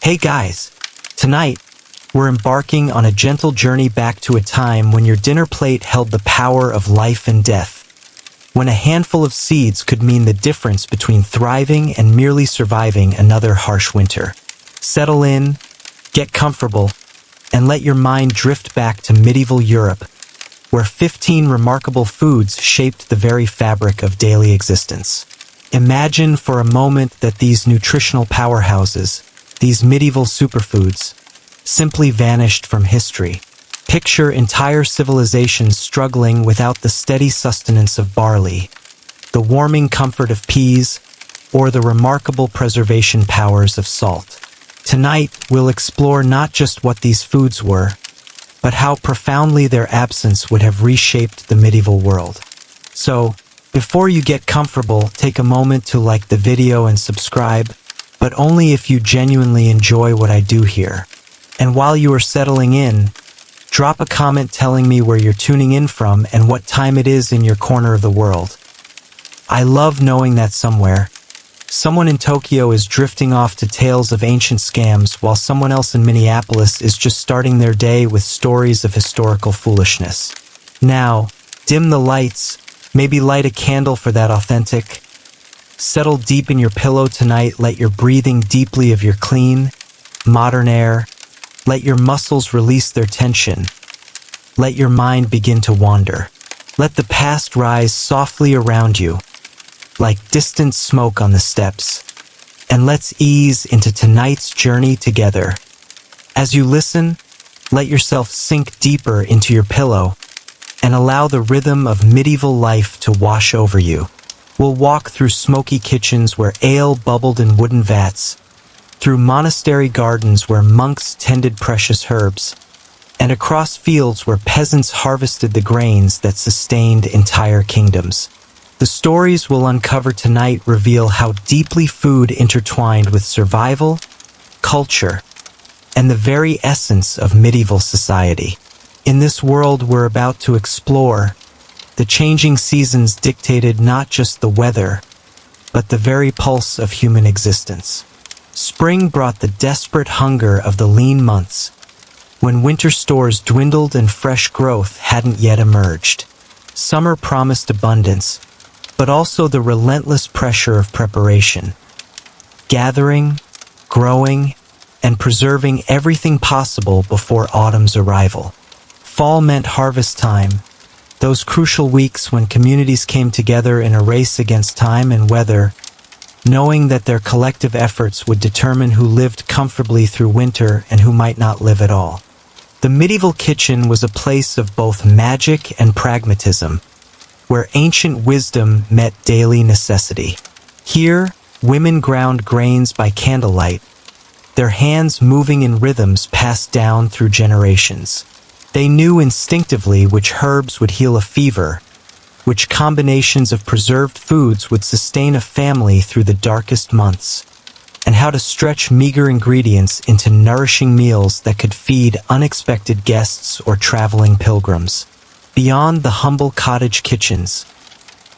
Hey guys, tonight we're embarking on a gentle journey back to a time when your dinner plate held the power of life and death, when a handful of seeds could mean the difference between thriving and merely surviving another harsh winter. Settle in, get comfortable, and let your mind drift back to medieval Europe, where 15 remarkable foods shaped the very fabric of daily existence. Imagine for a moment that these nutritional powerhouses, these medieval superfoods, simply vanished from history. Picture entire civilizations struggling without the steady sustenance of barley, the warming comfort of peas, or the remarkable preservation powers of salt. Tonight, we'll explore not just what these foods were, but how profoundly their absence would have reshaped the medieval world. So, before you get comfortable, take a moment to like the video and subscribe, but only if you genuinely enjoy what I do here. And while you are settling in, drop a comment telling me where you're tuning in from and what time it is in your corner of the world. I love knowing that somewhere, someone in Tokyo is drifting off to tales of ancient scams while someone else in Minneapolis is just starting their day with stories of historical foolishness. Now, dim the lights, maybe light a candle for that authentic. Settle deep in your pillow tonight, let your breathing deeply of your clean, modern air. Let your muscles release their tension. Let your mind begin to wander. Let the past rise softly around you, like distant smoke on the steps. And let's ease into tonight's journey together. As you listen, let yourself sink deeper into your pillow and allow the rhythm of medieval life to wash over you. We'll walk through smoky kitchens where ale bubbled in wooden vats, through monastery gardens where monks tended precious herbs, and across fields where peasants harvested the grains that sustained entire kingdoms. The stories we'll uncover tonight reveal how deeply food intertwined with survival, culture, and the very essence of medieval society. In this world we're about to explore, the changing seasons dictated not just the weather, but the very pulse of human existence. Spring brought the desperate hunger of the lean months, when winter stores dwindled and fresh growth hadn't yet emerged. Summer promised abundance, but also the relentless pressure of preparation. Gathering, growing, and preserving everything possible before autumn's arrival. Fall meant harvest time, those crucial weeks when communities came together in a race against time and weather, knowing that their collective efforts would determine who lived comfortably through winter and who might not live at all. The medieval kitchen was a place of both magic and pragmatism, where ancient wisdom met daily necessity. Here, women ground grains by candlelight, their hands moving in rhythms passed down through generations. They knew instinctively which herbs would heal a fever, which combinations of preserved foods would sustain a family through the darkest months, and how to stretch meager ingredients into nourishing meals that could feed unexpected guests or traveling pilgrims. Beyond the humble cottage kitchens,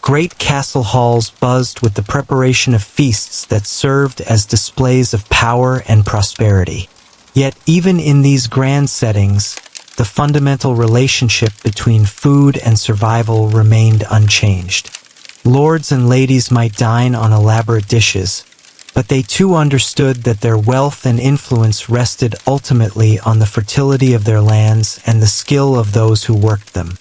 great castle halls buzzed with the preparation of feasts that served as displays of power and prosperity. Yet even in these grand settings, the fundamental relationship between food and survival remained unchanged. Lords and ladies might dine on elaborate dishes, but they too understood that their wealth and influence rested ultimately on the fertility of their lands and the skill of those who worked them.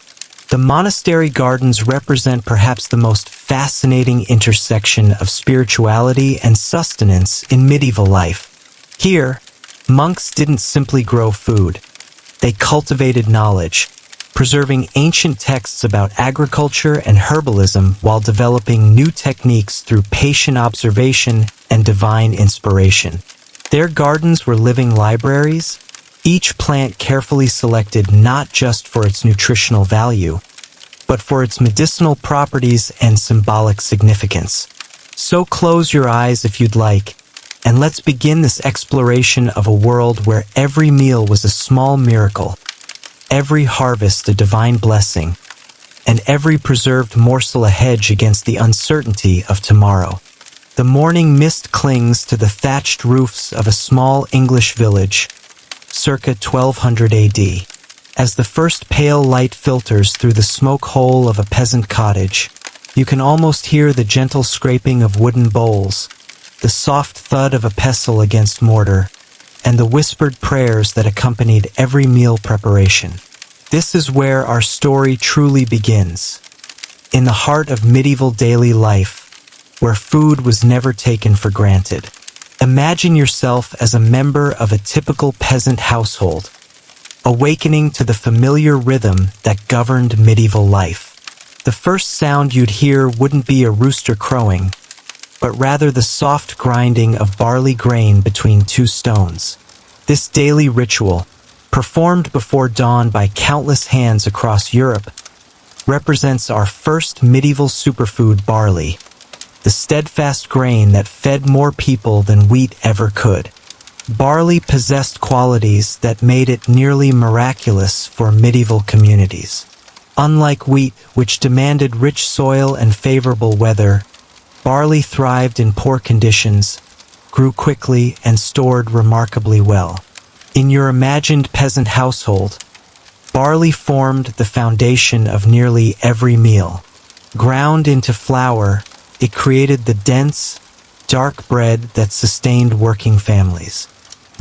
The monastery gardens represent perhaps the most fascinating intersection of spirituality and sustenance in medieval life. Here, monks didn't simply grow food. They cultivated knowledge, preserving ancient texts about agriculture and herbalism while developing new techniques through patient observation and divine inspiration. Their gardens were living libraries, each plant carefully selected not just for its nutritional value, but for its medicinal properties and symbolic significance. So close your eyes if you'd like, and let's begin this exploration of a world where every meal was a small miracle, every harvest a divine blessing, and every preserved morsel a hedge against the uncertainty of tomorrow. The morning mist clings to the thatched roofs of a small English village, circa 1200 AD. As the first pale light filters through the smoke hole of a peasant cottage, you can almost hear the gentle scraping of wooden bowls, the soft thud of a pestle against mortar, and the whispered prayers that accompanied every meal preparation. This is where our story truly begins. In the heart of medieval daily life, where food was never taken for granted. Imagine yourself as a member of a typical peasant household, awakening to the familiar rhythm that governed medieval life. The first sound you'd hear wouldn't be a rooster crowing, but rather the soft grinding of barley grain between two stones. This daily ritual, performed before dawn by countless hands across Europe, represents our first medieval superfood, barley, the steadfast grain that fed more people than wheat ever could. Barley possessed qualities that made it nearly miraculous for medieval communities. Unlike wheat, which demanded rich soil and favorable weather, barley thrived in poor conditions, grew quickly, and stored remarkably well. In your imagined peasant household, barley formed the foundation of nearly every meal. Ground into flour, it created the dense, dark bread that sustained working families.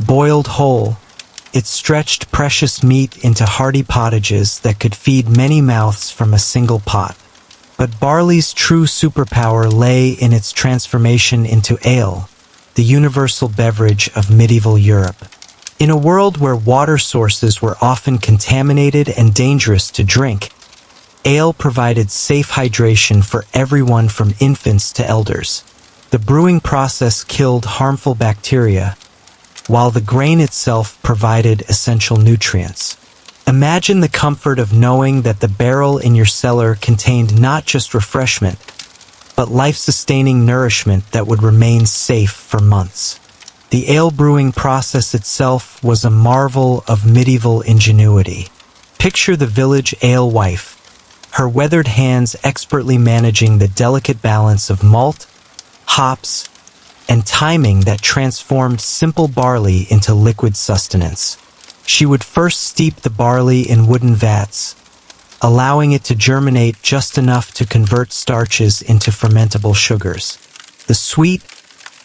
Boiled whole, it stretched precious meat into hearty pottages that could feed many mouths from a single pot. But barley's true superpower lay in its transformation into ale, the universal beverage of medieval Europe. In a world where water sources were often contaminated and dangerous to drink, ale provided safe hydration for everyone from infants to elders. The brewing process killed harmful bacteria, while the grain itself provided essential nutrients. Imagine the comfort of knowing that the barrel in your cellar contained not just refreshment, but life-sustaining nourishment that would remain safe for months. The ale brewing process itself was a marvel of medieval ingenuity. Picture the village alewife, her weathered hands expertly managing the delicate balance of malt, hops, and timing that transformed simple barley into liquid sustenance. She would first steep the barley in wooden vats, allowing it to germinate just enough to convert starches into fermentable sugars. The sweet,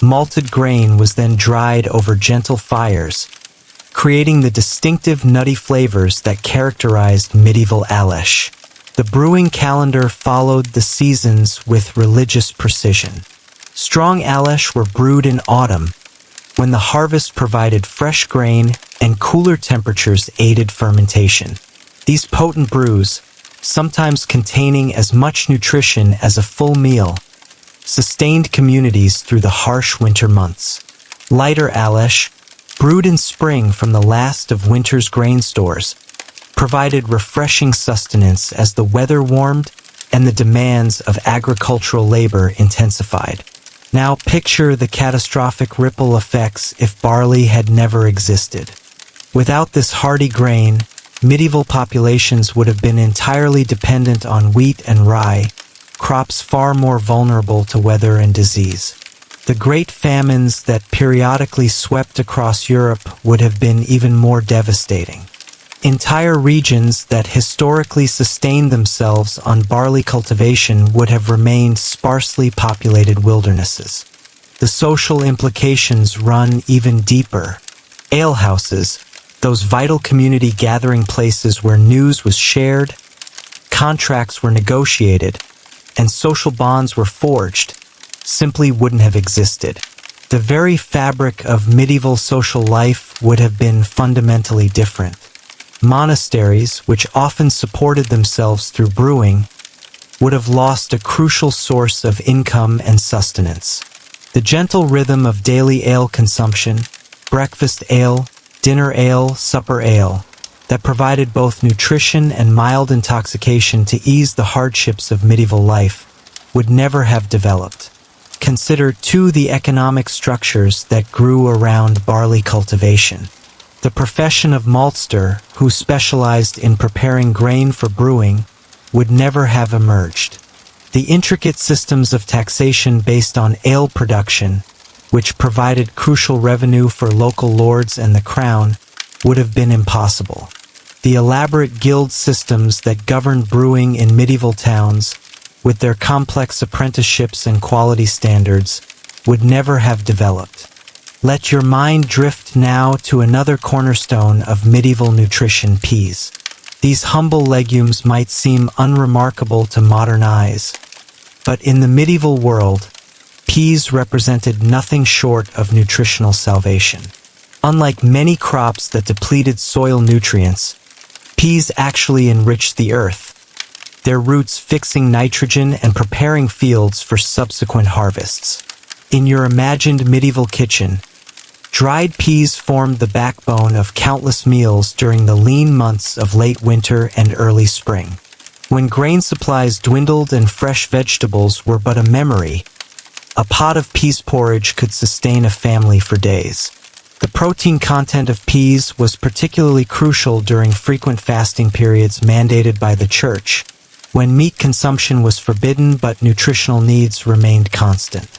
malted grain was then dried over gentle fires, creating the distinctive nutty flavors that characterized medieval Alesh. The brewing calendar followed the seasons with religious precision. Strong Alesh were brewed in autumn, when the harvest provided fresh grain and cooler temperatures aided fermentation. These potent brews, sometimes containing as much nutrition as a full meal, sustained communities through the harsh winter months. Lighter Alesh, brewed in spring from the last of winter's grain stores, provided refreshing sustenance as the weather warmed and the demands of agricultural labor intensified. Now picture the catastrophic ripple effects if barley had never existed. Without this hardy grain, medieval populations would have been entirely dependent on wheat and rye, crops far more vulnerable to weather and disease. The great famines that periodically swept across Europe would have been even more devastating. Entire regions that historically sustained themselves on barley cultivation would have remained sparsely populated wildernesses. The social implications run even deeper. Alehouses, those vital community gathering places where news was shared, contracts were negotiated, and social bonds were forged, simply wouldn't have existed. The very fabric of medieval social life would have been fundamentally different. Monasteries, which often supported themselves through brewing, would have lost a crucial source of income and sustenance. The gentle rhythm of daily ale consumption, breakfast ale, dinner ale, supper ale, that provided both nutrition and mild intoxication to ease the hardships of medieval life, would never have developed. Consider, too, the economic structures that grew around barley cultivation. The profession of maltster, who specialized in preparing grain for brewing, would never have emerged. The intricate systems of taxation based on ale production, which provided crucial revenue for local lords and the crown, would have been impossible. The elaborate guild systems that governed brewing in medieval towns, with their complex apprenticeships and quality standards, would never have developed. Let your mind drift now to another cornerstone of medieval nutrition: peas. These humble legumes might seem unremarkable to modern eyes, but in the medieval world, peas represented nothing short of nutritional salvation. Unlike many crops that depleted soil nutrients, peas actually enriched the earth, their roots fixing nitrogen and preparing fields for subsequent harvests. In your imagined medieval kitchen, dried peas formed the backbone of countless meals during the lean months of late winter and early spring. When grain supplies dwindled and fresh vegetables were but a memory, a pot of peas porridge could sustain a family for days. The protein content of peas was particularly crucial during frequent fasting periods mandated by the church, when meat consumption was forbidden but nutritional needs remained constant.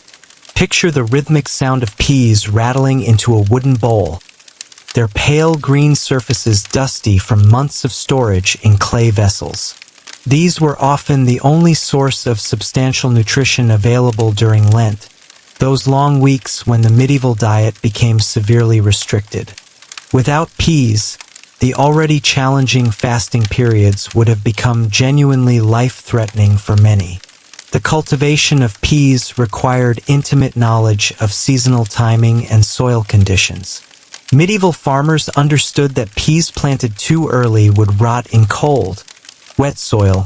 Picture the rhythmic sound of peas rattling into a wooden bowl, their pale green surfaces dusty from months of storage in clay vessels. These were often the only source of substantial nutrition available during Lent, those long weeks when the medieval diet became severely restricted. Without peas, the already challenging fasting periods would have become genuinely life-threatening for many. The cultivation of peas required intimate knowledge of seasonal timing and soil conditions. Medieval farmers understood that peas planted too early would rot in cold, wet soil,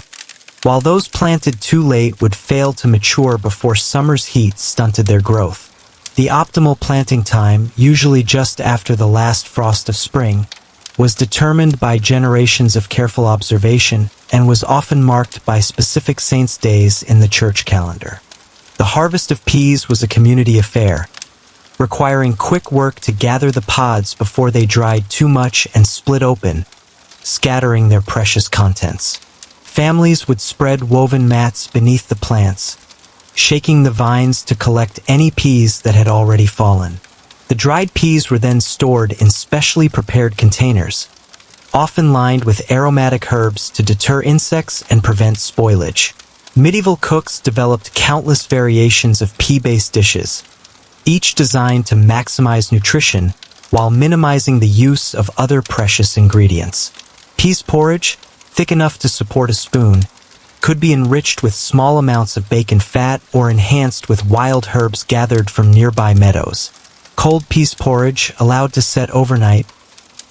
while those planted too late would fail to mature before summer's heat stunted their growth. The optimal planting time, usually just after the last frost of spring, was determined by generations of careful observation and was often marked by specific saints' days in the church calendar. The harvest of peas was a community affair, requiring quick work to gather the pods before they dried too much and split open, scattering their precious contents. Families would spread woven mats beneath the plants, shaking the vines to collect any peas that had already fallen. The dried peas were then stored in specially prepared containers, often lined with aromatic herbs to deter insects and prevent spoilage. Medieval cooks developed countless variations of pea-based dishes, each designed to maximize nutrition while minimizing the use of other precious ingredients. Peas porridge, thick enough to support a spoon, could be enriched with small amounts of bacon fat or enhanced with wild herbs gathered from nearby meadows. Cold peas porridge, allowed to set overnight,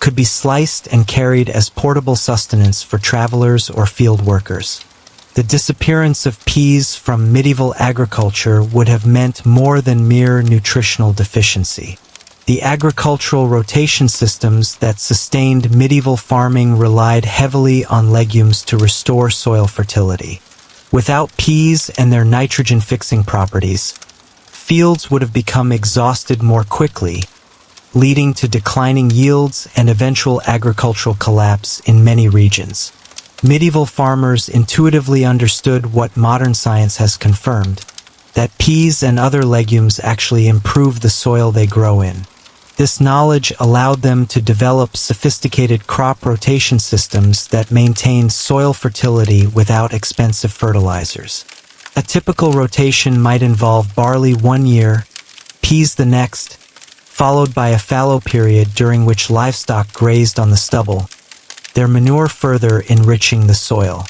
could be sliced and carried as portable sustenance for travelers or field workers. The disappearance of peas from medieval agriculture would have meant more than mere nutritional deficiency. The agricultural rotation systems that sustained medieval farming relied heavily on legumes to restore soil fertility. Without peas and their nitrogen-fixing properties, fields would have become exhausted more quickly, leading to declining yields and eventual agricultural collapse in many regions. Medieval farmers intuitively understood what modern science has confirmed, that peas and other legumes actually improve the soil they grow in. This knowledge allowed them to develop sophisticated crop rotation systems that maintained soil fertility without expensive fertilizers. A typical rotation might involve barley one year, peas the next, followed by a fallow period during which livestock grazed on the stubble, their manure further enriching the soil.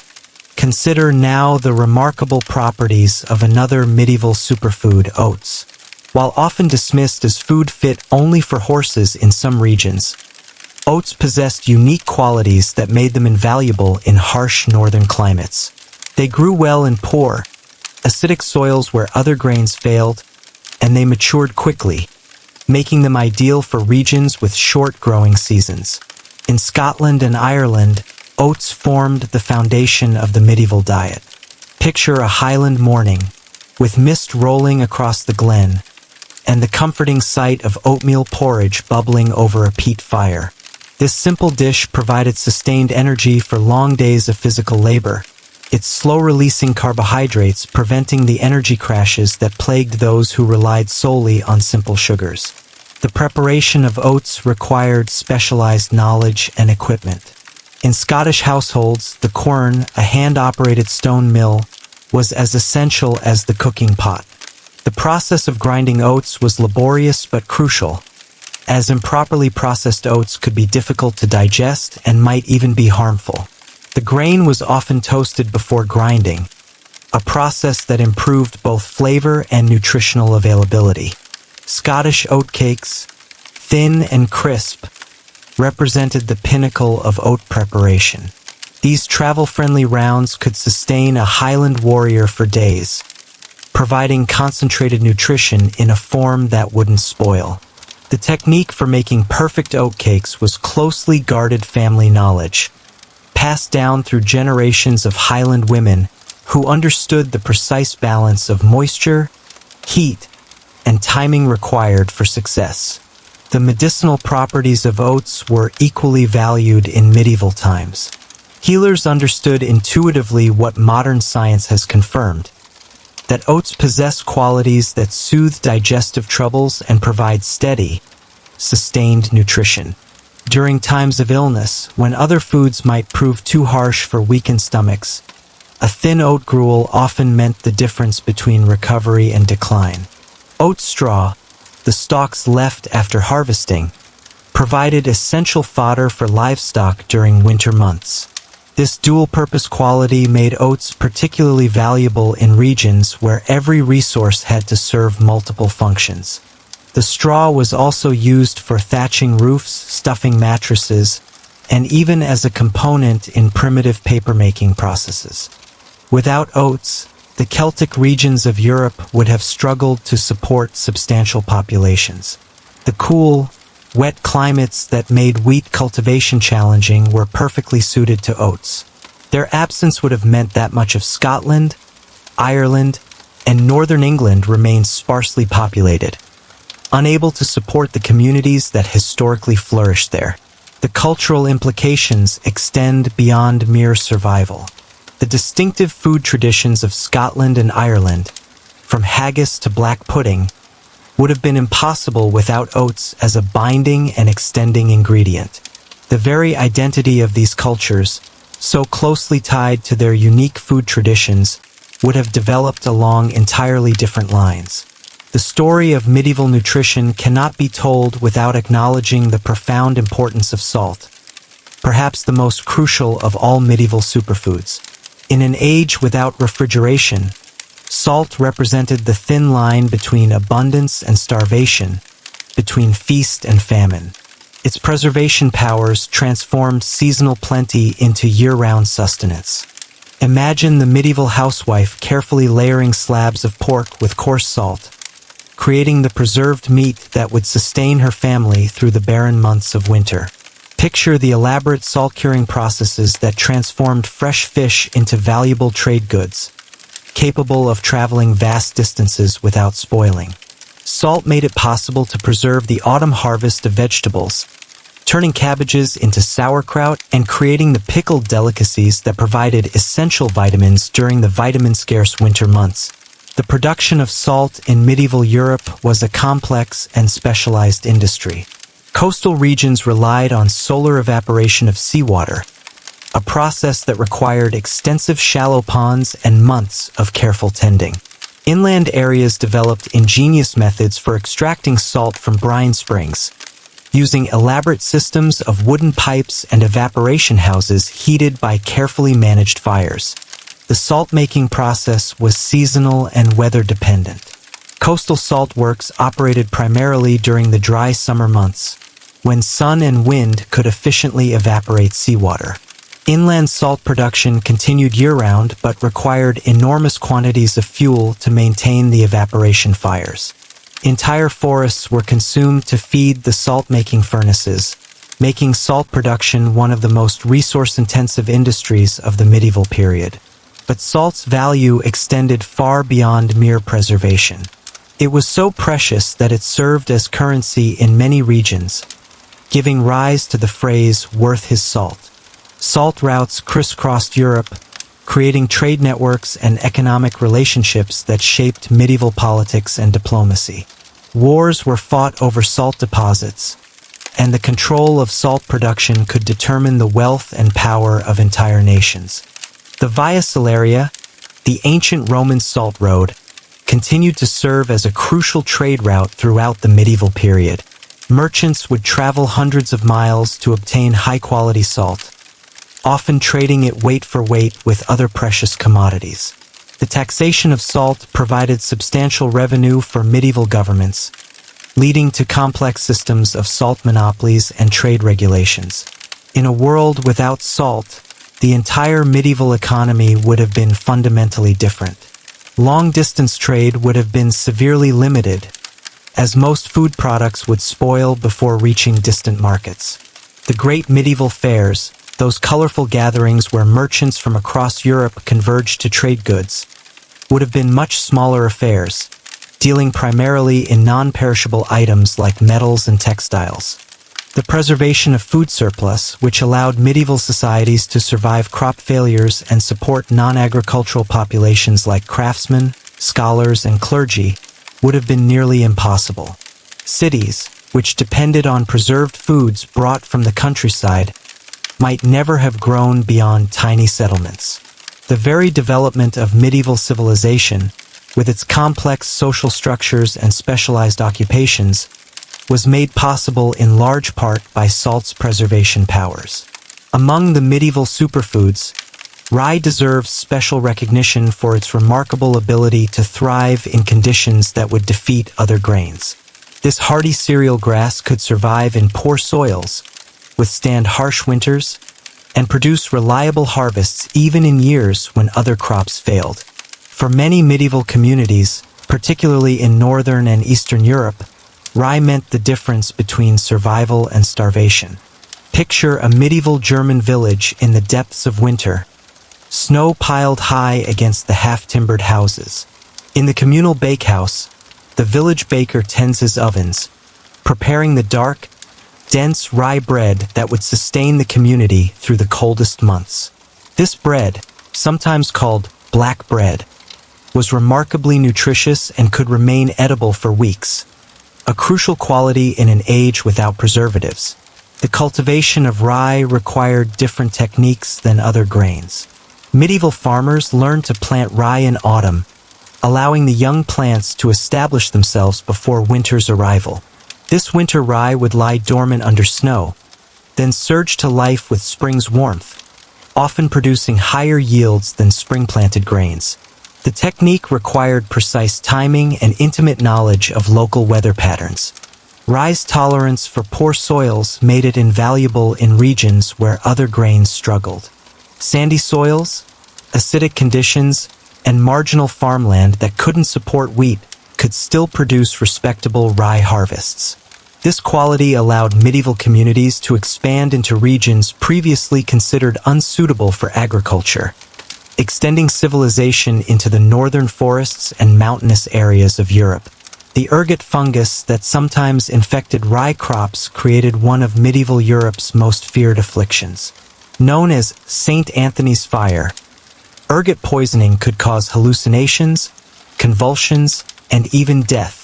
Consider now the remarkable properties of another medieval superfood, oats. While often dismissed as food fit only for horses in some regions, oats possessed unique qualities that made them invaluable in harsh northern climates. They grew well in poor, acidic soils where other grains failed, and they matured quickly, making them ideal for regions with short growing seasons. In Scotland and Ireland, oats formed the foundation of the medieval diet. Picture a Highland morning, with mist rolling across the glen, and the comforting sight of oatmeal porridge bubbling over a peat fire. This simple dish provided sustained energy for long days of physical labor, its slow-releasing carbohydrates preventing the energy crashes that plagued those who relied solely on simple sugars. The preparation of oats required specialized knowledge and equipment. In Scottish households, the quern, a hand-operated stone mill, was as essential as the cooking pot. The process of grinding oats was laborious but crucial, as improperly processed oats could be difficult to digest and might even be harmful. The grain was often toasted before grinding, a process that improved both flavor and nutritional availability. Scottish oatcakes, thin and crisp, represented the pinnacle of oat preparation. These travel-friendly rounds could sustain a Highland warrior for days, providing concentrated nutrition in a form that wouldn't spoil. The technique for making perfect oatcakes was closely guarded family knowledge, passed down through generations of Highland women who understood the precise balance of moisture, heat, and timing required for success. The medicinal properties of oats were equally valued in medieval times. Healers understood intuitively what modern science has confirmed, that oats possess qualities that soothe digestive troubles and provide steady, sustained nutrition. During times of illness, when other foods might prove too harsh for weakened stomachs, a thin oat gruel often meant the difference between recovery and decline. Oat straw, the stalks left after harvesting, provided essential fodder for livestock during winter months. This dual-purpose quality made oats particularly valuable in regions where every resource had to serve multiple functions. The straw was also used for thatching roofs, stuffing mattresses, and even as a component in primitive paper-making processes. Without oats, the Celtic regions of Europe would have struggled to support substantial populations. The cool, wet climates that made wheat cultivation challenging were perfectly suited to oats. Their absence would have meant that much of Scotland, Ireland, and northern England remained sparsely populated, unable to support the communities that historically flourished there. The cultural implications extend beyond mere survival. The distinctive food traditions of Scotland and Ireland, from haggis to black pudding, would have been impossible without oats as a binding and extending ingredient. The very identity of these cultures, so closely tied to their unique food traditions, would have developed along entirely different lines. The story of medieval nutrition cannot be told without acknowledging the profound importance of salt, perhaps the most crucial of all medieval superfoods. In an age without refrigeration, salt represented the thin line between abundance and starvation, between feast and famine. Its preservation powers transformed seasonal plenty into year-round sustenance. Imagine the medieval housewife carefully layering slabs of pork with coarse salt, creating the preserved meat that would sustain her family through the barren months of winter. Picture the elaborate salt-curing processes that transformed fresh fish into valuable trade goods, capable of traveling vast distances without spoiling. Salt made it possible to preserve the autumn harvest of vegetables, turning cabbages into sauerkraut and creating the pickled delicacies that provided essential vitamins during the vitamin-scarce winter months. The production of salt in medieval Europe was a complex and specialized industry. Coastal regions relied on solar evaporation of seawater, a process that required extensive shallow ponds and months of careful tending. Inland areas developed ingenious methods for extracting salt from brine springs, using elaborate systems of wooden pipes and evaporation houses heated by carefully managed fires. The salt-making process was seasonal and weather-dependent. Coastal salt works operated primarily during the dry summer months, when sun and wind could efficiently evaporate seawater. Inland salt production continued year-round but required enormous quantities of fuel to maintain the evaporation fires. Entire forests were consumed to feed the salt-making furnaces, making salt production one of the most resource-intensive industries of the medieval period. But salt's value extended far beyond mere preservation. It was so precious that it served as currency in many regions, giving rise to the phrase "worth his salt." Salt routes crisscrossed Europe, creating trade networks and economic relationships that shaped medieval politics and diplomacy. Wars were fought over salt deposits, and the control of salt production could determine the wealth and power of entire nations. The Via Salaria, the ancient Roman salt road, continued to serve as a crucial trade route throughout the medieval period. Merchants would travel hundreds of miles to obtain high-quality salt, often trading it weight for weight with other precious commodities. The taxation of salt provided substantial revenue for medieval governments, leading to complex systems of salt monopolies and trade regulations. In a world without salt, the entire medieval economy would have been fundamentally different. Long-distance trade would have been severely limited, as most food products would spoil before reaching distant markets. The great medieval fairs, those colorful gatherings where merchants from across Europe converged to trade goods, would have been much smaller affairs, dealing primarily in non-perishable items like metals and textiles. The preservation of food surplus, which allowed medieval societies to survive crop failures and support non-agricultural populations like craftsmen, scholars, and clergy, would have been nearly impossible. Cities, which depended on preserved foods brought from the countryside, might never have grown beyond tiny settlements. The very development of medieval civilization, with its complex social structures and specialized occupations, was made possible in large part by salt's preservation powers. Among the medieval superfoods, rye deserves special recognition for its remarkable ability to thrive in conditions that would defeat other grains. This hardy cereal grass could survive in poor soils, withstand harsh winters, and produce reliable harvests even in years when other crops failed. For many medieval communities, particularly in Northern and Eastern Europe, rye meant the difference between survival and starvation. Picture a medieval German village in the depths of winter, snow piled high against the half-timbered houses. In the communal bakehouse, the village baker tends his ovens, preparing the dark, dense rye bread that would sustain the community through the coldest months. This bread, sometimes called black bread, was remarkably nutritious and could remain edible for weeks, a crucial quality in an age without preservatives. The cultivation of rye required different techniques than other grains. Medieval farmers learned to plant rye in autumn, allowing the young plants to establish themselves before winter's arrival. This winter rye would lie dormant under snow, then surge to life with spring's warmth, often producing higher yields than spring-planted grains. The technique required precise timing and intimate knowledge of local weather patterns. Rye's tolerance for poor soils made it invaluable in regions where other grains struggled. Sandy soils, acidic conditions, and marginal farmland that couldn't support wheat could still produce respectable rye harvests. This quality allowed medieval communities to expand into regions previously considered unsuitable for agriculture, extending civilization into the northern forests and mountainous areas of Europe. The ergot fungus that sometimes infected rye crops created one of medieval Europe's most feared afflictions. Known as St. Anthony's fire, ergot poisoning could cause hallucinations, convulsions, and even death.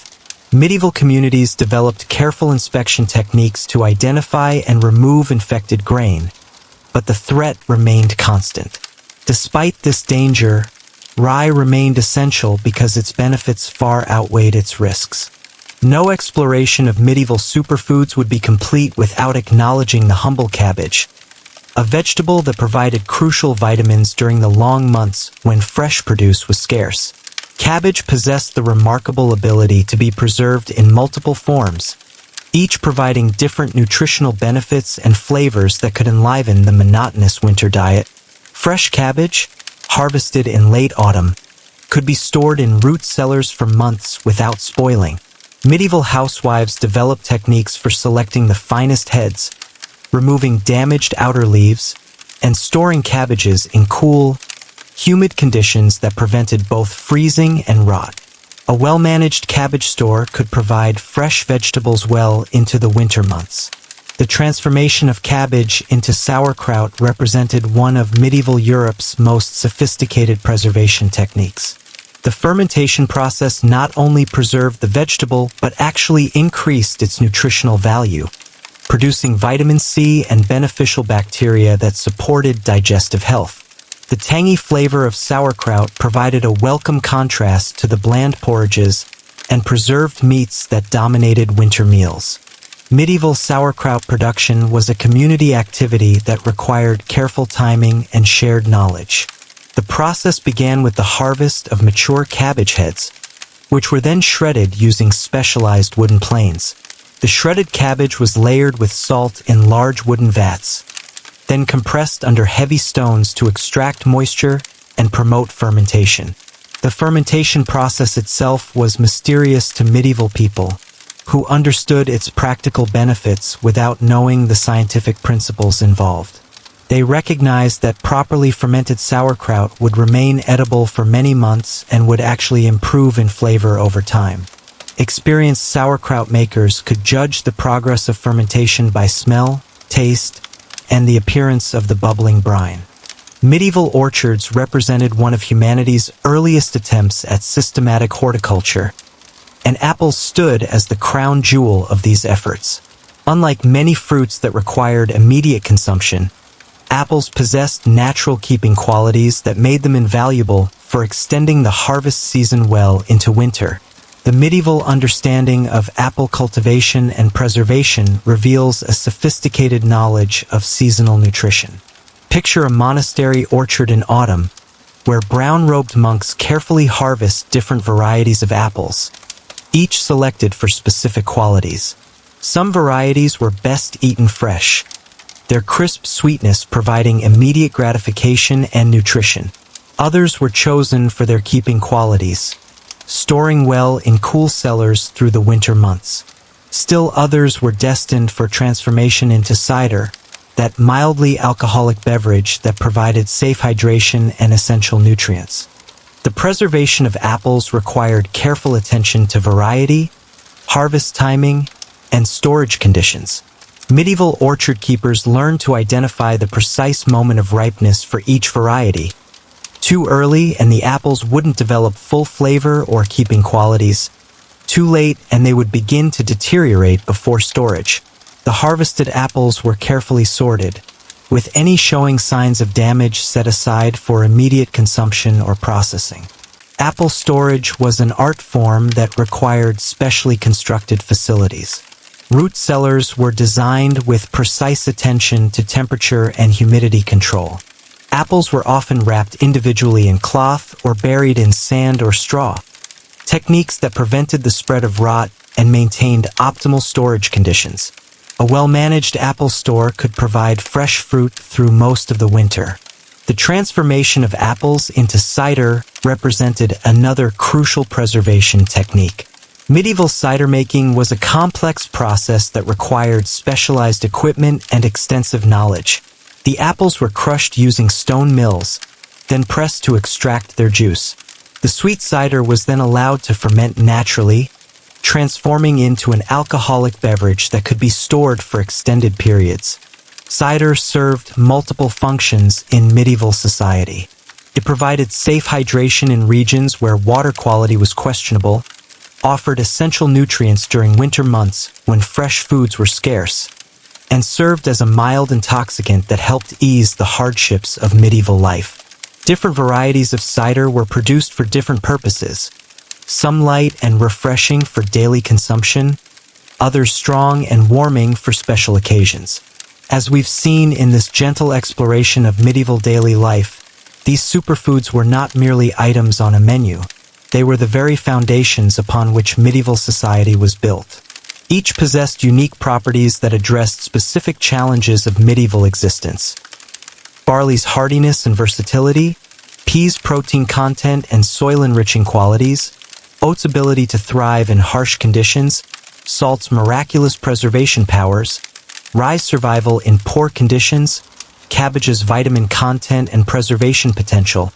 Medieval communities developed careful inspection techniques to identify and remove infected grain, but the threat remained constant. Despite this danger, rye remained essential because its benefits far outweighed its risks. No exploration of medieval superfoods would be complete without acknowledging the humble cabbage, a vegetable that provided crucial vitamins during the long months when fresh produce was scarce. Cabbage possessed the remarkable ability to be preserved in multiple forms, each providing different nutritional benefits and flavors that could enliven the monotonous winter diet. Fresh cabbage, harvested in late autumn, could be stored in root cellars for months without spoiling. Medieval housewives developed techniques for selecting the finest heads, removing damaged outer leaves, and storing cabbages in cool, humid conditions that prevented both freezing and rot. A well-managed cabbage store could provide fresh vegetables well into the winter months. The transformation of cabbage into sauerkraut represented one of medieval Europe's most sophisticated preservation techniques. The fermentation process not only preserved the vegetable, but actually increased its nutritional value, producing vitamin C and beneficial bacteria that supported digestive health. The tangy flavor of sauerkraut provided a welcome contrast to the bland porridges and preserved meats that dominated winter meals. Medieval sauerkraut production was a community activity that required careful timing and shared knowledge. The process began with the harvest of mature cabbage heads, which were then shredded using specialized wooden planes. The shredded cabbage was layered with salt in large wooden vats, then compressed under heavy stones to extract moisture and promote fermentation. The fermentation process itself was mysterious to medieval people, who understood its practical benefits without knowing the scientific principles involved. They recognized that properly fermented sauerkraut would remain edible for many months and would actually improve in flavor over time. Experienced sauerkraut makers could judge the progress of fermentation by smell, taste, and the appearance of the bubbling brine. Medieval orchards represented one of humanity's earliest attempts at systematic horticulture, and apples stood as the crown jewel of these efforts. Unlike many fruits that required immediate consumption, apples possessed natural keeping qualities that made them invaluable for extending the harvest season well into winter. The medieval understanding of apple cultivation and preservation reveals a sophisticated knowledge of seasonal nutrition. Picture a monastery orchard in autumn, where brown-robed monks carefully harvest different varieties of apples, each selected for specific qualities. Some varieties were best eaten fresh, their crisp sweetness providing immediate gratification and nutrition. Others were chosen for their keeping qualities, storing well in cool cellars through the winter months. Still others were destined for transformation into cider, that mildly alcoholic beverage that provided safe hydration and essential nutrients. The preservation of apples required careful attention to variety, harvest timing, and storage conditions. Medieval orchard keepers learned to identify the precise moment of ripeness for each variety. Too early and the apples wouldn't develop full flavor or keeping qualities. Too late and they would begin to deteriorate before storage. The harvested apples were carefully sorted, with any showing signs of damage set aside for immediate consumption or processing. Apple storage was an art form that required specially constructed facilities. Root cellars were designed with precise attention to temperature and humidity control. Apples were often wrapped individually in cloth or buried in sand or straw, techniques that prevented the spread of rot and maintained optimal storage conditions. A well-managed apple store could provide fresh fruit through most of the winter. The transformation of apples into cider represented another crucial preservation technique. Medieval cider making was a complex process that required specialized equipment and extensive knowledge. The apples were crushed using stone mills, then pressed to extract their juice. The sweet cider was then allowed to ferment naturally, transforming into an alcoholic beverage that could be stored for extended periods. Cider served multiple functions in medieval society. It provided safe hydration in regions where water quality was questionable, offered essential nutrients during winter months when fresh foods were scarce, and served as a mild intoxicant that helped ease the hardships of medieval life. Different varieties of cider were produced for different purposes, some light and refreshing for daily consumption, others strong and warming for special occasions. As we've seen in this gentle exploration of medieval daily life, these superfoods were not merely items on a menu. They were the very foundations upon which medieval society was built. Each possessed unique properties that addressed specific challenges of medieval existence. Barley's hardiness and versatility, peas' protein content and soil-enriching qualities, oats' ability to thrive in harsh conditions, salt's miraculous preservation powers, rye's survival in poor conditions, cabbage's vitamin content and preservation potential,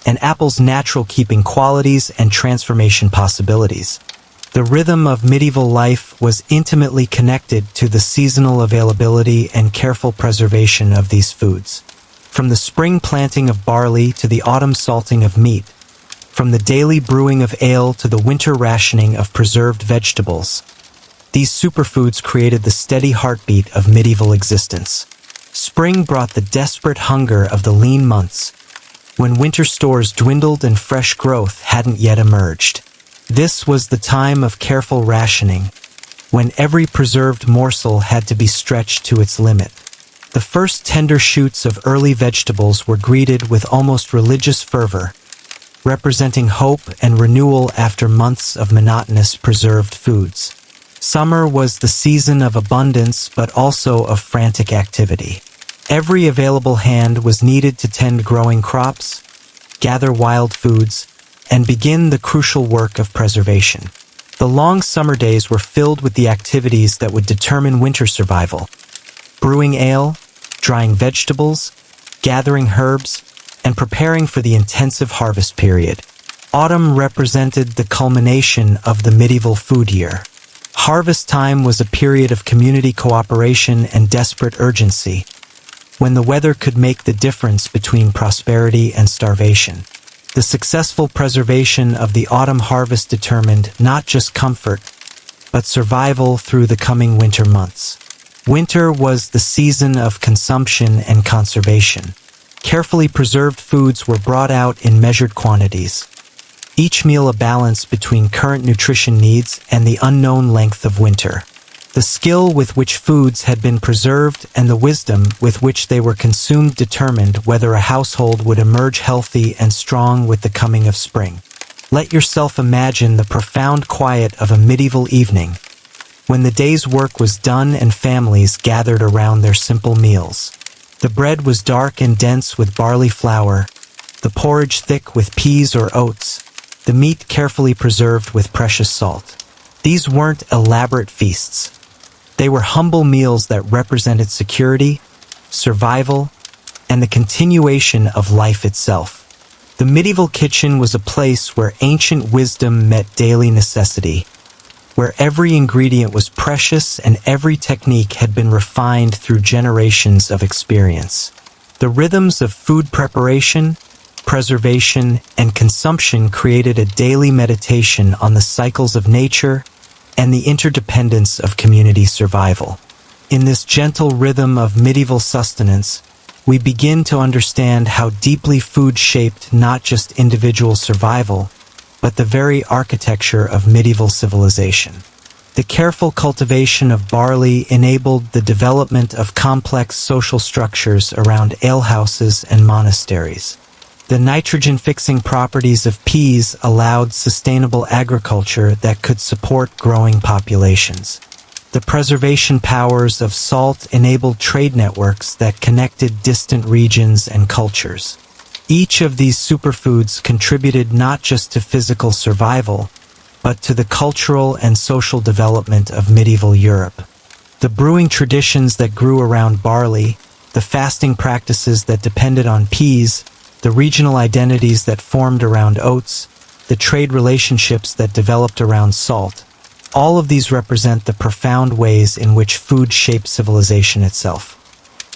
and apple's natural keeping qualities and transformation possibilities. The rhythm of medieval life was intimately connected to the seasonal availability and careful preservation of these foods. From the spring planting of barley to the autumn salting of meat, from the daily brewing of ale to the winter rationing of preserved vegetables, these superfoods created the steady heartbeat of medieval existence. Spring brought the desperate hunger of the lean months, when winter stores dwindled and fresh growth hadn't yet emerged. This was the time of careful rationing, when every preserved morsel had to be stretched to its limit. The first tender shoots of early vegetables were greeted with almost religious fervor, representing hope and renewal after months of monotonous preserved foods. Summer was the season of abundance but also of frantic activity. Every available hand was needed to tend growing crops, gather wild foods, and begin the crucial work of preservation. The long summer days were filled with the activities that would determine winter survival: brewing ale, drying vegetables, gathering herbs, and preparing for the intensive harvest period. Autumn represented the culmination of the medieval food year. Harvest time was a period of community cooperation and desperate urgency, when the weather could make the difference between prosperity and starvation. The successful preservation of the autumn harvest determined not just comfort, but survival through the coming winter months. Winter was the season of consumption and conservation. Carefully preserved foods were brought out in measured quantities, each meal a balance between current nutrition needs and the unknown length of winter. The skill with which foods had been preserved and the wisdom with which they were consumed determined whether a household would emerge healthy and strong with the coming of spring. Let yourself imagine the profound quiet of a medieval evening, when the day's work was done and families gathered around their simple meals. The bread was dark and dense with barley flour, the porridge thick with peas or oats, the meat carefully preserved with precious salt. These weren't elaborate feasts. They were humble meals that represented security, survival, and the continuation of life itself. The medieval kitchen was a place where ancient wisdom met daily necessity, where every ingredient was precious and every technique had been refined through generations of experience. The rhythms of food preparation, preservation, and consumption created a daily meditation on the cycles of nature and the interdependence of community survival. In this gentle rhythm of medieval sustenance, we begin to understand how deeply food shaped not just individual survival, but the very architecture of medieval civilization. The careful cultivation of barley enabled the development of complex social structures around alehouses and monasteries. The nitrogen-fixing properties of peas allowed sustainable agriculture that could support growing populations. The preservation powers of salt enabled trade networks that connected distant regions and cultures. Each of these superfoods contributed not just to physical survival, but to the cultural and social development of medieval Europe. The brewing traditions that grew around barley, the fasting practices that depended on peas, the regional identities that formed around oats, the trade relationships that developed around salt, all of these represent the profound ways in which food shaped civilization itself.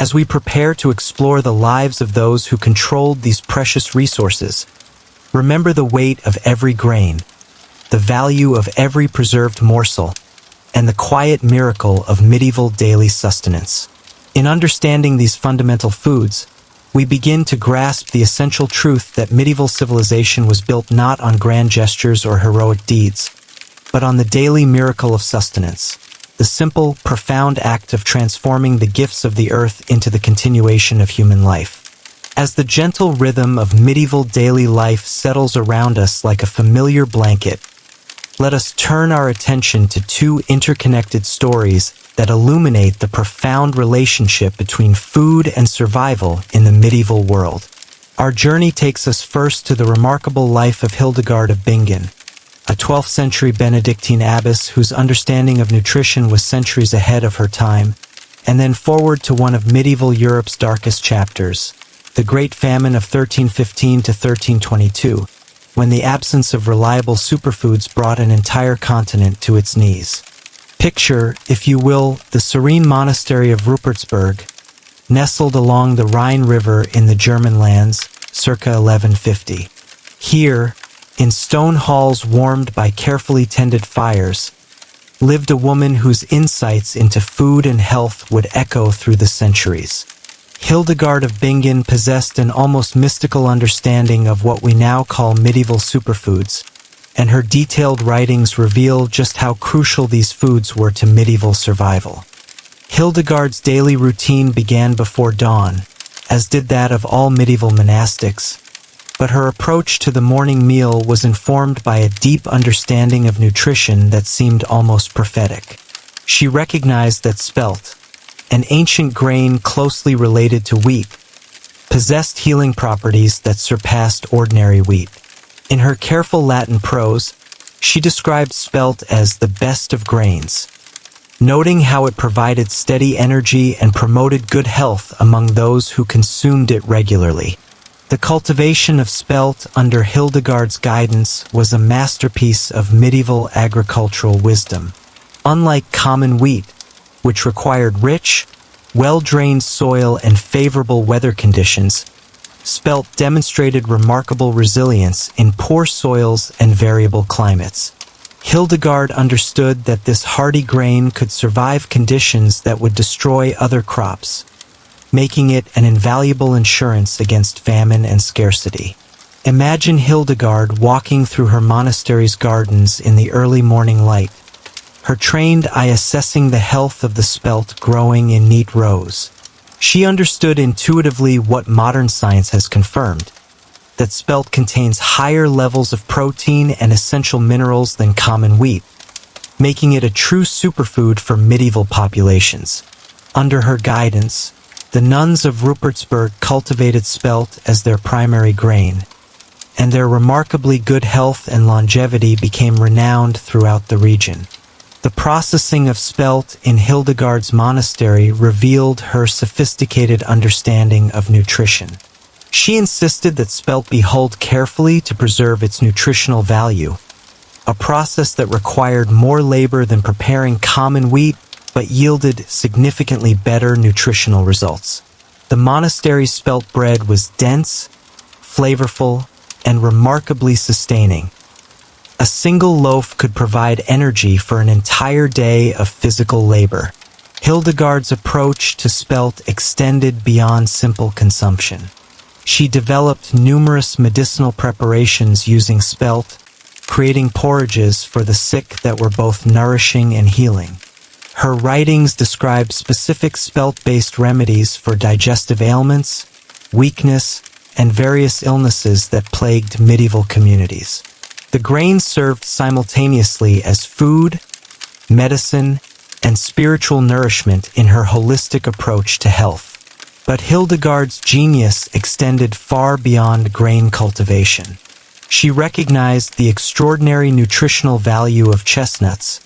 As we prepare to explore the lives of those who controlled these precious resources, remember the weight of every grain, the value of every preserved morsel, and the quiet miracle of medieval daily sustenance. In understanding these fundamental foods, we begin to grasp the essential truth that medieval civilization was built not on grand gestures or heroic deeds, but on the daily miracle of sustenance, the simple, profound act of transforming the gifts of the earth into the continuation of human life. As the gentle rhythm of medieval daily life settles around us like a familiar blanket, let us turn our attention to two interconnected stories that illuminate the profound relationship between food and survival in the medieval world. Our journey takes us first to the remarkable life of Hildegard of Bingen, a 12th century Benedictine abbess whose understanding of nutrition was centuries ahead of her time, and then forward to one of medieval Europe's darkest chapters, the Great Famine of 1315 to 1322, when the absence of reliable superfoods brought an entire continent to its knees. Picture, if you will, the serene monastery of Rupertsberg, nestled along the Rhine River in the German lands, circa 1150. Here, in stone halls warmed by carefully tended fires, lived a woman whose insights into food and health would echo through the centuries. Hildegard of Bingen possessed an almost mystical understanding of what we now call medieval superfoods, and her detailed writings reveal just how crucial these foods were to medieval survival. Hildegard's daily routine began before dawn, as did that of all medieval monastics, but her approach to the morning meal was informed by a deep understanding of nutrition that seemed almost prophetic. She recognized that spelt, an ancient grain closely related to wheat, possessed healing properties that surpassed ordinary wheat. In her careful Latin prose, she described spelt as the best of grains, noting how it provided steady energy and promoted good health among those who consumed it regularly. The cultivation of spelt under Hildegard's guidance was a masterpiece of medieval agricultural wisdom. Unlike common wheat, which required rich, well-drained soil and favorable weather conditions, spelt demonstrated remarkable resilience in poor soils and variable climates. Hildegard understood that this hardy grain could survive conditions that would destroy other crops, making it an invaluable insurance against famine and scarcity. Imagine Hildegard walking through her monastery's gardens in the early morning light, her trained eye assessing the health of the spelt growing in neat rows. She understood intuitively what modern science has confirmed, that spelt contains higher levels of protein and essential minerals than common wheat, making it a true superfood for medieval populations. Under her guidance, the nuns of Rupertsberg cultivated spelt as their primary grain, and their remarkably good health and longevity became renowned throughout the region. The processing of spelt in Hildegard's monastery revealed her sophisticated understanding of nutrition. She insisted that spelt be hulled carefully to preserve its nutritional value, a process that required more labor than preparing common wheat but yielded significantly better nutritional results. The monastery's spelt bread was dense, flavorful, and remarkably sustaining. A single loaf could provide energy for an entire day of physical labor. Hildegard's approach to spelt extended beyond simple consumption. She developed numerous medicinal preparations using spelt, creating porridges for the sick that were both nourishing and healing. Her writings describe specific spelt-based remedies for digestive ailments, weakness, and various illnesses that plagued medieval communities. The grain served simultaneously as food, medicine, and spiritual nourishment in her holistic approach to health. But Hildegard's genius extended far beyond grain cultivation. She recognized the extraordinary nutritional value of chestnuts,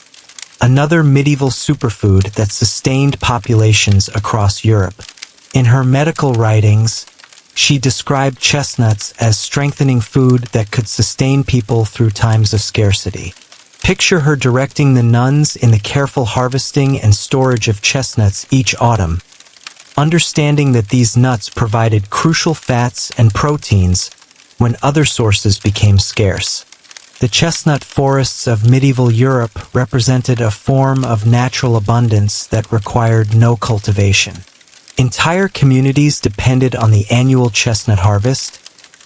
another medieval superfood that sustained populations across Europe. In her medical writings, she described chestnuts as strengthening food that could sustain people through times of scarcity. Picture her directing the nuns in the careful harvesting and storage of chestnuts each autumn, understanding that these nuts provided crucial fats and proteins when other sources became scarce. The chestnut forests of medieval Europe represented a form of natural abundance that required no cultivation. Entire communities depended on the annual chestnut harvest,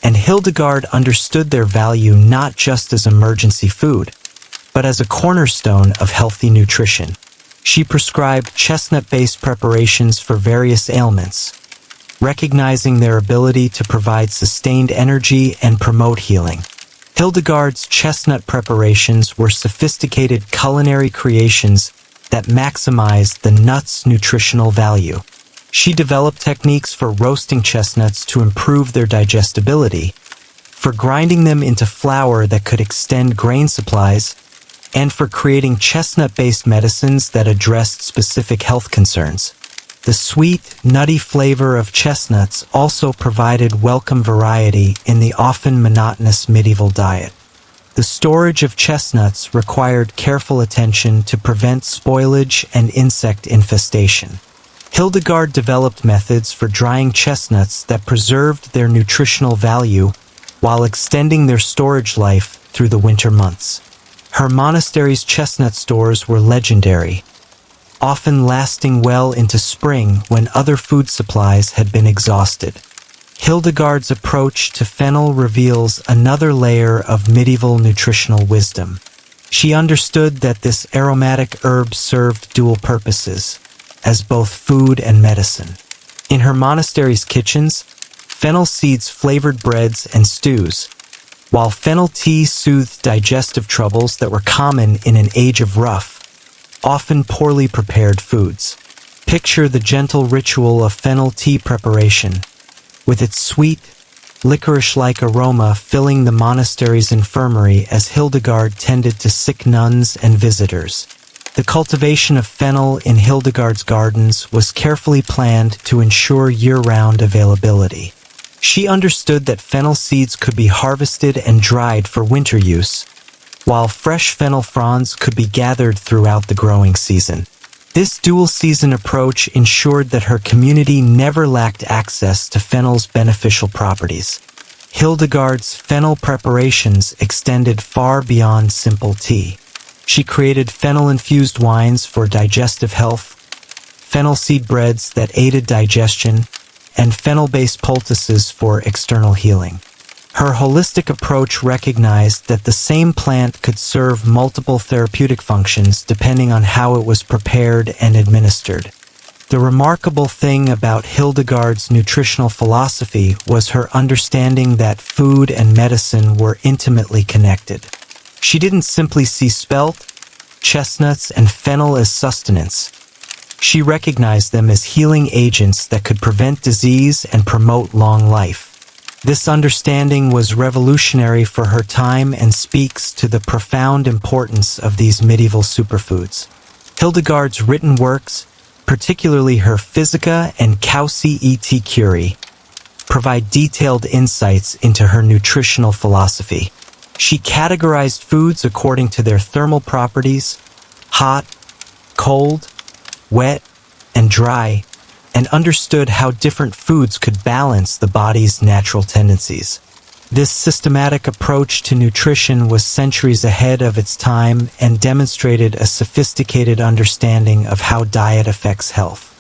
and Hildegard understood their value not just as emergency food, but as a cornerstone of healthy nutrition. She prescribed chestnut-based preparations for various ailments, recognizing their ability to provide sustained energy and promote healing. Hildegard's chestnut preparations were sophisticated culinary creations that maximized the nut's nutritional value. She developed techniques for roasting chestnuts to improve their digestibility, for grinding them into flour that could extend grain supplies, and for creating chestnut-based medicines that addressed specific health concerns. The sweet, nutty flavor of chestnuts also provided welcome variety in the often monotonous medieval diet. The storage of chestnuts required careful attention to prevent spoilage and insect infestation. Hildegard developed methods for drying chestnuts that preserved their nutritional value while extending their storage life through the winter months. Her monastery's chestnut stores were legendary, often lasting well into spring when other food supplies had been exhausted. Hildegard's approach to fennel reveals another layer of medieval nutritional wisdom. She understood that this aromatic herb served dual purposes, as both food and medicine. In her monastery's kitchens, fennel seeds flavored breads and stews, while fennel tea soothed digestive troubles that were common in an age of rough, often poorly prepared foods. Picture the gentle ritual of fennel tea preparation, with its sweet, licorice-like aroma filling the monastery's infirmary as Hildegard tended to sick nuns and visitors. The cultivation of fennel in Hildegard's gardens was carefully planned to ensure year-round availability. She understood that fennel seeds could be harvested and dried for winter use, while fresh fennel fronds could be gathered throughout the growing season. This dual-season approach ensured that her community never lacked access to fennel's beneficial properties. Hildegard's fennel preparations extended far beyond simple tea. She created fennel-infused wines for digestive health, fennel seed breads that aided digestion, and fennel-based poultices for external healing. Her holistic approach recognized that the same plant could serve multiple therapeutic functions depending on how it was prepared and administered. The remarkable thing about Hildegard's nutritional philosophy was her understanding that food and medicine were intimately connected. She didn't simply see spelt, chestnuts, and fennel as sustenance. She recognized them as healing agents that could prevent disease and promote long life. This understanding was revolutionary for her time and speaks to the profound importance of these medieval superfoods. Hildegard's written works, particularly her Physica and Causi et Curie, provide detailed insights into her nutritional philosophy. She categorized foods according to their thermal properties, hot, cold, wet, and dry, and understood how different foods could balance the body's natural tendencies. This systematic approach to nutrition was centuries ahead of its time and demonstrated a sophisticated understanding of how diet affects health.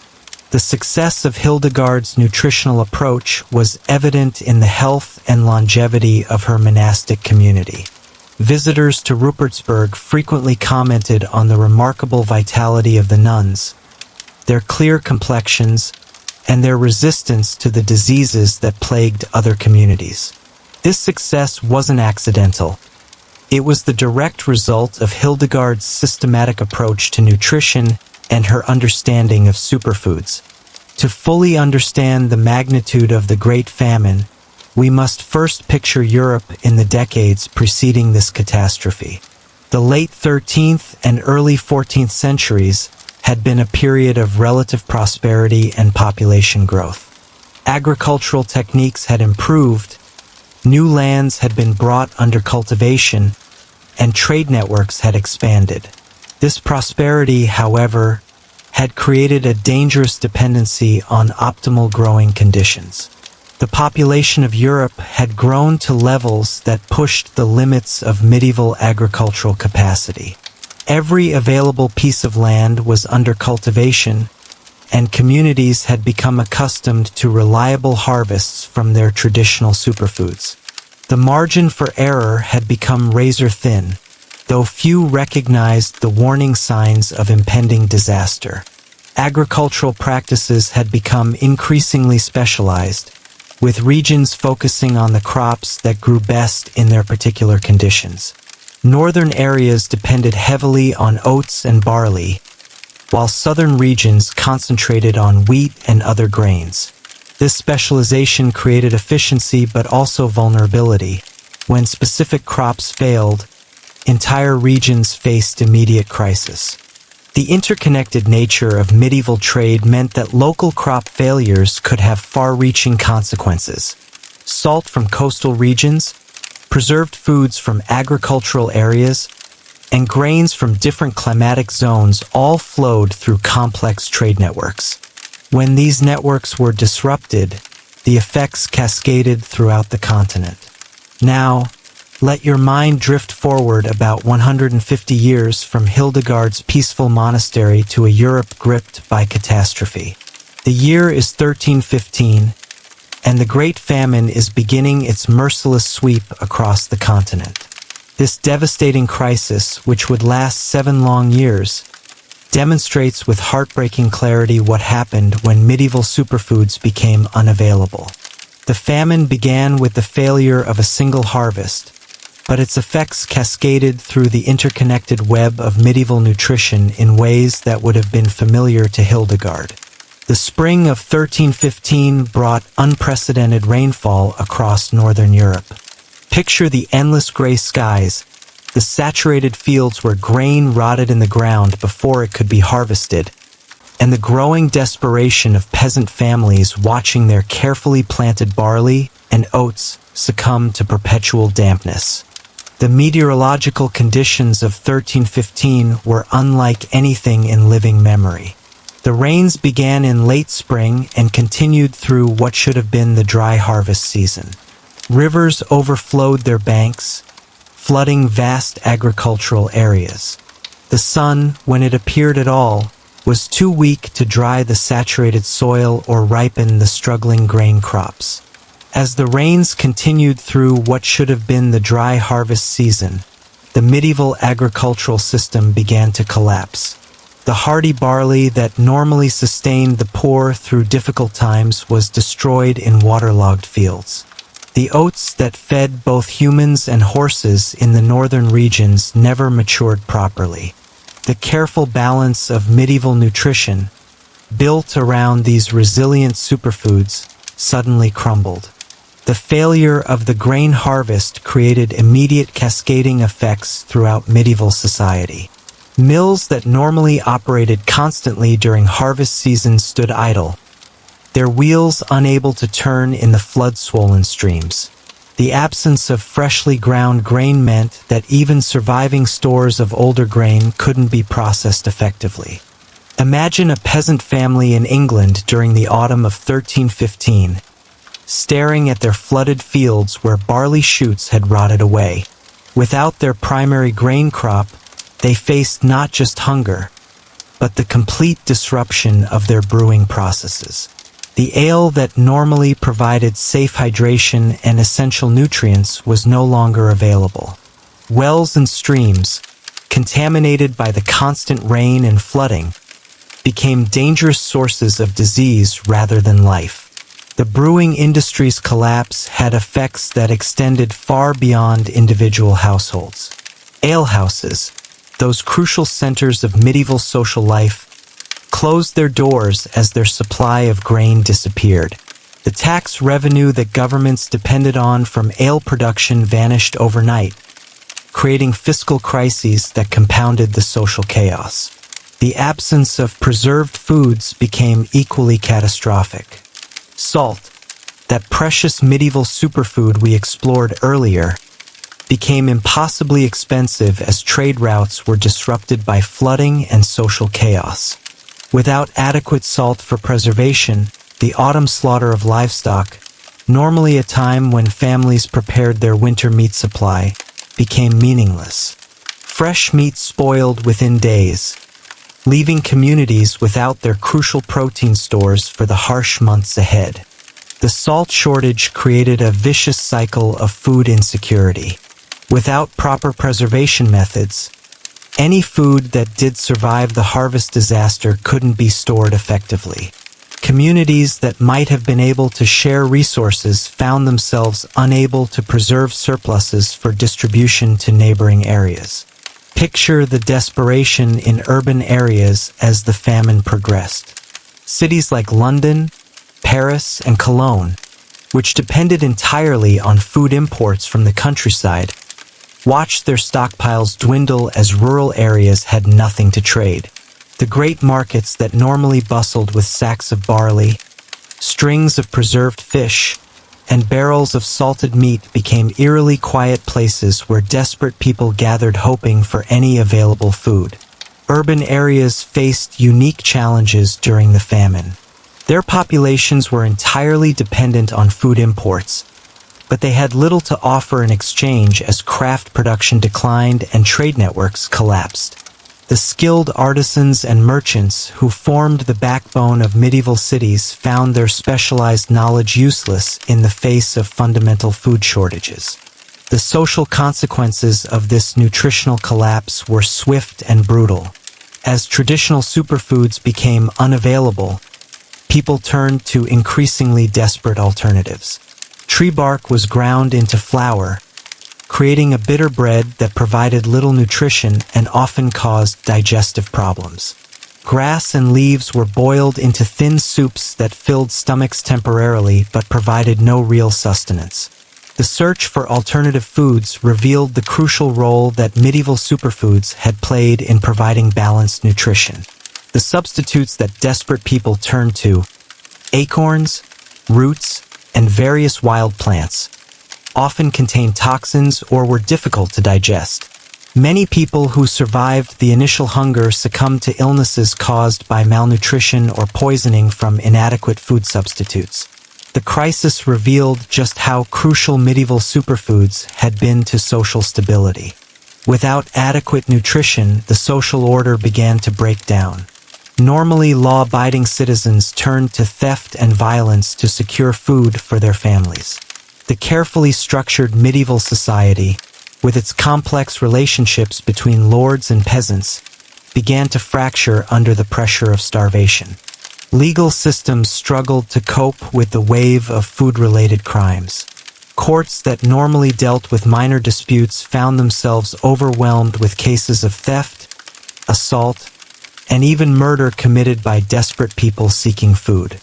The success of Hildegard's nutritional approach was evident in the health and longevity of her monastic community. Visitors to Rupertsberg frequently commented on the remarkable vitality of the nuns, their clear complexions, and their resistance to the diseases that plagued other communities. This success wasn't accidental. It was the direct result of Hildegard's systematic approach to nutrition and her understanding of superfoods. To fully understand the magnitude of the Great Famine, we must first picture Europe in the decades preceding this catastrophe. The late 13th and early 14th centuries had been a period of relative prosperity and population growth. Agricultural techniques had improved, new lands had been brought under cultivation, and trade networks had expanded. This prosperity, however, had created a dangerous dependency on optimal growing conditions. The population of Europe had grown to levels that pushed the limits of medieval agricultural capacity. Every available piece of land was under cultivation, and communities had become accustomed to reliable harvests from their traditional superfoods. The margin for error had become razor-thin, though few recognized the warning signs of impending disaster. Agricultural practices had become increasingly specialized, with regions focusing on the crops that grew best in their particular conditions. Northern areas depended heavily on oats and barley, while southern regions concentrated on wheat and other grains. This specialization created efficiency but also vulnerability. When specific crops failed, entire regions faced immediate crisis. The interconnected nature of medieval trade meant that local crop failures could have far-reaching consequences. Salt from coastal regions, preserved foods from agricultural areas, and grains from different climatic zones all flowed through complex trade networks. When these networks were disrupted, the effects cascaded throughout the continent. Now, let your mind drift forward about 150 years from Hildegard's peaceful monastery to a Europe gripped by catastrophe. The year is 1315, and the Great Famine is beginning its merciless sweep across the continent. This devastating crisis, which would last 7 long years, demonstrates with heartbreaking clarity what happened when medieval superfoods became unavailable. The famine began with the failure of a single harvest, but its effects cascaded through the interconnected web of medieval nutrition in ways that would have been familiar to Hildegard. The spring of 1315 brought unprecedented rainfall across northern Europe. Picture the endless gray skies, the saturated fields where grain rotted in the ground before it could be harvested, and the growing desperation of peasant families watching their carefully planted barley and oats succumb to perpetual dampness. The meteorological conditions of 1315 were unlike anything in living memory. The rains began in late spring and continued through what should have been the dry harvest season. Rivers overflowed their banks, flooding vast agricultural areas. The sun, when it appeared at all, was too weak to dry the saturated soil or ripen the struggling grain crops. As the rains continued through what should have been the dry harvest season, the medieval agricultural system began to collapse. The hardy barley that normally sustained the poor through difficult times was destroyed in waterlogged fields. The oats that fed both humans and horses in the northern regions never matured properly. The careful balance of medieval nutrition, built around these resilient superfoods, suddenly crumbled. The failure of the grain harvest created immediate cascading effects throughout medieval society. Mills that normally operated constantly during harvest season stood idle, their wheels unable to turn in the flood-swollen streams. The absence of freshly ground grain meant that even surviving stores of older grain couldn't be processed effectively. Imagine a peasant family in England during the autumn of 1315, staring at their flooded fields where barley shoots had rotted away. Without their primary grain crop, they faced not just hunger, but the complete disruption of their brewing processes. The ale that normally provided safe hydration and essential nutrients was no longer available. Wells and streams, contaminated by the constant rain and flooding, became dangerous sources of disease rather than life. The brewing industry's collapse had effects that extended far beyond individual households. Alehouses, those crucial centers of medieval social life, closed their doors as their supply of grain disappeared. The tax revenue that governments depended on from ale production vanished overnight, creating fiscal crises that compounded the social chaos. The absence of preserved foods became equally catastrophic. Salt, that precious medieval superfood we explored earlier, became impossibly expensive as trade routes were disrupted by flooding and social chaos. Without adequate salt for preservation, the autumn slaughter of livestock, normally a time when families prepared their winter meat supply, became meaningless. Fresh meat spoiled within days, leaving communities without their crucial protein stores for the harsh months ahead. The salt shortage created a vicious cycle of food insecurity. Without proper preservation methods, any food that did survive the harvest disaster couldn't be stored effectively. Communities that might have been able to share resources found themselves unable to preserve surpluses for distribution to neighboring areas. Picture the desperation in urban areas as the famine progressed. Cities like London, Paris, and Cologne, which depended entirely on food imports from the countryside, watched their stockpiles dwindle as rural areas had nothing to trade. The great markets that normally bustled with sacks of barley, strings of preserved fish, and barrels of salted meat became eerily quiet places where desperate people gathered hoping for any available food. Urban areas faced unique challenges during the famine. Their populations were entirely dependent on food imports, but they had little to offer in exchange as craft production declined and trade networks collapsed. The skilled artisans and merchants who formed the backbone of medieval cities found their specialized knowledge useless in the face of fundamental food shortages. The social consequences of this nutritional collapse were swift and brutal. As traditional superfoods became unavailable, people turned to increasingly desperate alternatives. Tree bark was ground into flour, creating a bitter bread that provided little nutrition and often caused digestive problems. Grass and leaves were boiled into thin soups that filled stomachs temporarily but provided no real sustenance. The search for alternative foods revealed the crucial role that medieval superfoods had played in providing balanced nutrition. The substitutes that desperate people turned to: acorns, roots, and various wild plants, often contained toxins or were difficult to digest. Many people who survived the initial hunger succumbed to illnesses caused by malnutrition or poisoning from inadequate food substitutes. The crisis revealed just how crucial medieval superfoods had been to social stability. Without adequate nutrition, the social order began to break down. Normally law-abiding citizens turned to theft and violence to secure food for their families. The carefully structured medieval society, with its complex relationships between lords and peasants, began to fracture under the pressure of starvation. Legal systems struggled to cope with the wave of food-related crimes. Courts that normally dealt with minor disputes found themselves overwhelmed with cases of theft, assault, and even murder committed by desperate people seeking food.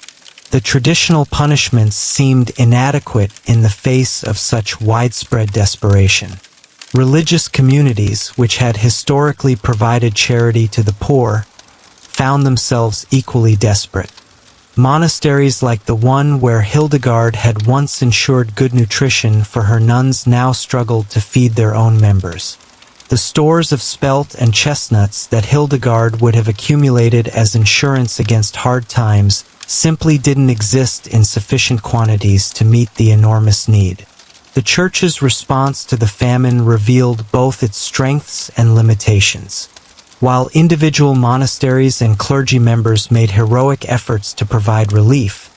The traditional punishments seemed inadequate in the face of such widespread desperation. Religious communities, which had historically provided charity to the poor, found themselves equally desperate. Monasteries like the one where Hildegard had once ensured good nutrition for her nuns now struggled to feed their own members. The stores of spelt and chestnuts that Hildegard would have accumulated as insurance against hard times simply didn't exist in sufficient quantities to meet the enormous need. The Church's response to the famine revealed both its strengths and limitations. While individual monasteries and clergy members made heroic efforts to provide relief,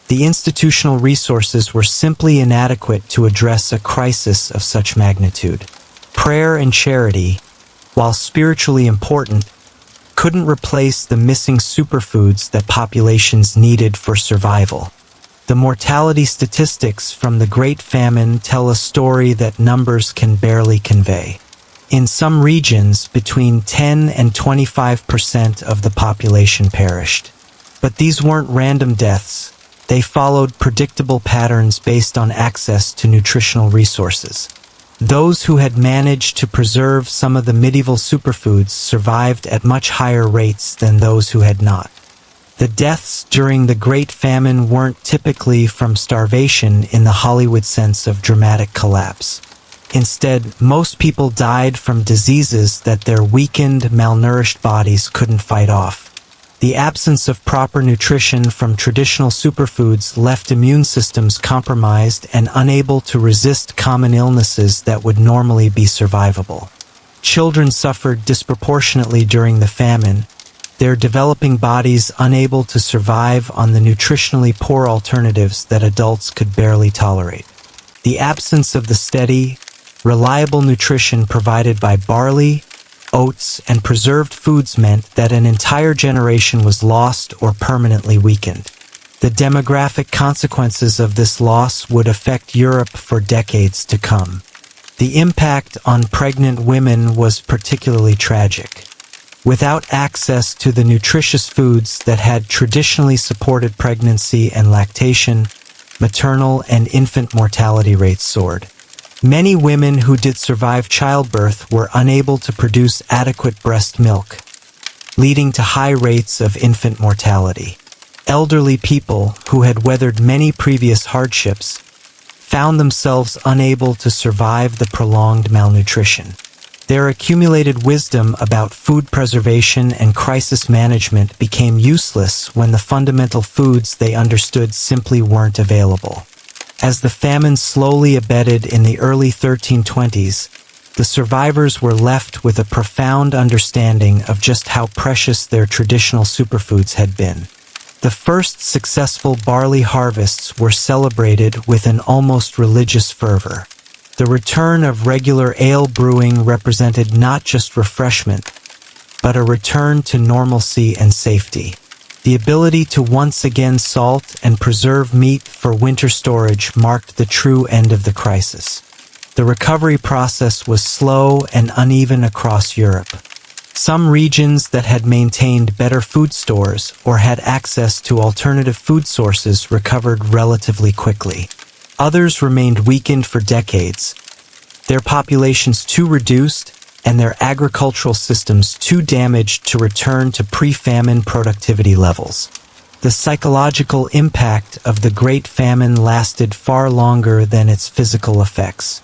the institutional resources were simply inadequate to address a crisis of such magnitude. Prayer and charity, while spiritually important, couldn't replace the missing superfoods that populations needed for survival. The mortality statistics from the Great Famine tell a story that numbers can barely convey. In some regions, between 10 and 25% of the population perished. But these weren't random deaths. They followed predictable patterns based on access to nutritional resources. Those who had managed to preserve some of the medieval superfoods survived at much higher rates than those who had not. The deaths during the Great Famine weren't typically from starvation in the Hollywood sense of dramatic collapse. Instead, most people died from diseases that their weakened, malnourished bodies couldn't fight off. The absence of proper nutrition from traditional superfoods left immune systems compromised and unable to resist common illnesses that would normally be survivable. Children suffered disproportionately during the famine, their developing bodies unable to survive on the nutritionally poor alternatives that adults could barely tolerate. The absence of the steady, reliable nutrition provided by barley, oats, and preserved foods meant that an entire generation was lost or permanently weakened. The demographic consequences of this loss would affect Europe for decades to come. The impact on pregnant women was particularly tragic. Without access to the nutritious foods that had traditionally supported pregnancy and lactation, maternal and infant mortality rates soared. Many women who did survive childbirth were unable to produce adequate breast milk. leading to high rates of infant mortality. Elderly people, who had weathered many previous hardships, found themselves unable to survive the prolonged malnutrition. Their accumulated wisdom about food preservation and crisis management became useless when the fundamental foods they understood simply weren't available. As the famine slowly abated in the early 1320s, the survivors were left with a profound understanding of just how precious their traditional superfoods had been. The first successful barley harvests were celebrated with an almost religious fervor. The return of regular ale brewing represented not just refreshment, but a return to normalcy and safety. The ability to once again salt and preserve meat for winter storage marked the true end of the crisis. The recovery process was slow and uneven across Europe. Some regions that had maintained better food stores or had access to alternative food sources recovered relatively quickly. Others remained weakened for decades, their populations too reduced and their agricultural systems too damaged to return to pre-famine productivity levels. The psychological impact of the Great Famine lasted far longer than its physical effects.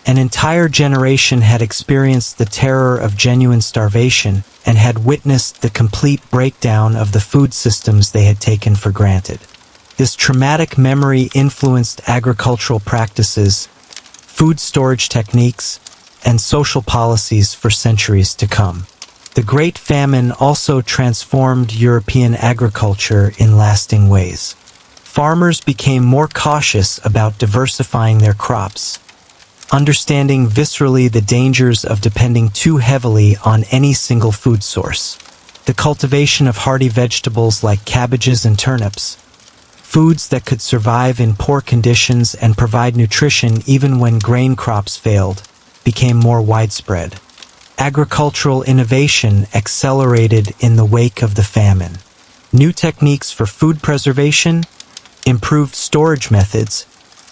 An entire generation had experienced the terror of genuine starvation and had witnessed the complete breakdown of the food systems they had taken for granted. This traumatic memory influenced agricultural practices, food storage techniques, and social policies for centuries to come. The Great Famine also transformed European agriculture in lasting ways. Farmers became more cautious about diversifying their crops, understanding viscerally the dangers of depending too heavily on any single food source. The cultivation of hardy vegetables like cabbages and turnips, foods that could survive in poor conditions and provide nutrition even when grain crops failed, became more widespread. Agricultural innovation accelerated in the wake of the famine. New techniques for food preservation, improved storage methods,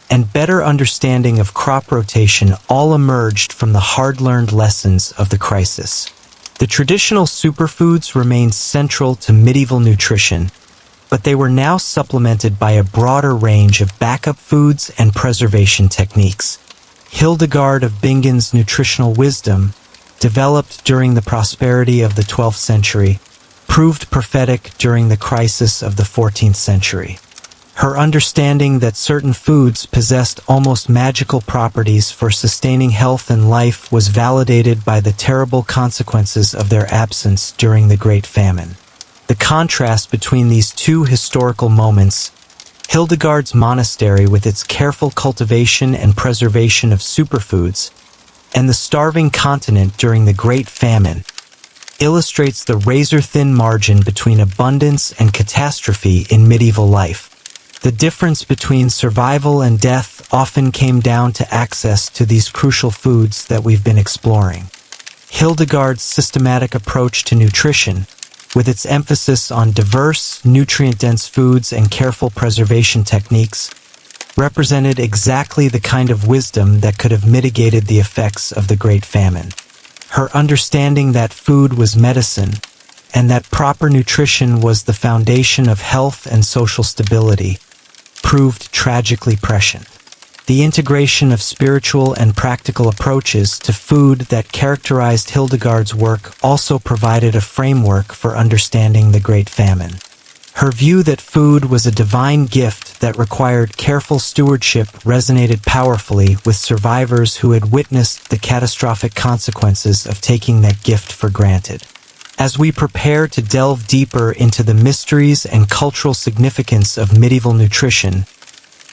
and better understanding of crop rotation all emerged from the hard-learned lessons of the crisis. The traditional superfoods remained central to medieval nutrition, but they were now supplemented by a broader range of backup foods and preservation techniques. Hildegard of Bingen's nutritional wisdom, developed during the prosperity of the 12th century, proved prophetic during the crisis of the 14th century. Her understanding that certain foods possessed almost magical properties for sustaining health and life was validated by the terrible consequences of their absence during the Great Famine. The contrast between these two historical moments, Hildegard's monastery with its careful cultivation and preservation of superfoods, and the starving continent during the Great Famine, illustrates the razor-thin margin between abundance and catastrophe in medieval life. The difference between survival and death often came down to access to these crucial foods that we've been exploring. Hildegard's systematic approach to nutrition, with its emphasis on diverse, nutrient-dense foods and careful preservation techniques, represented exactly the kind of wisdom that could have mitigated the effects of the Great Famine. Her understanding that food was medicine, and that proper nutrition was the foundation of health and social stability, proved tragically prescient. The integration of spiritual and practical approaches to food that characterized Hildegard's work also provided a framework for understanding the Great Famine. Her view that food was a divine gift that required careful stewardship resonated powerfully with survivors who had witnessed the catastrophic consequences of taking that gift for granted. As we prepare to delve deeper into the mysteries and cultural significance of medieval nutrition,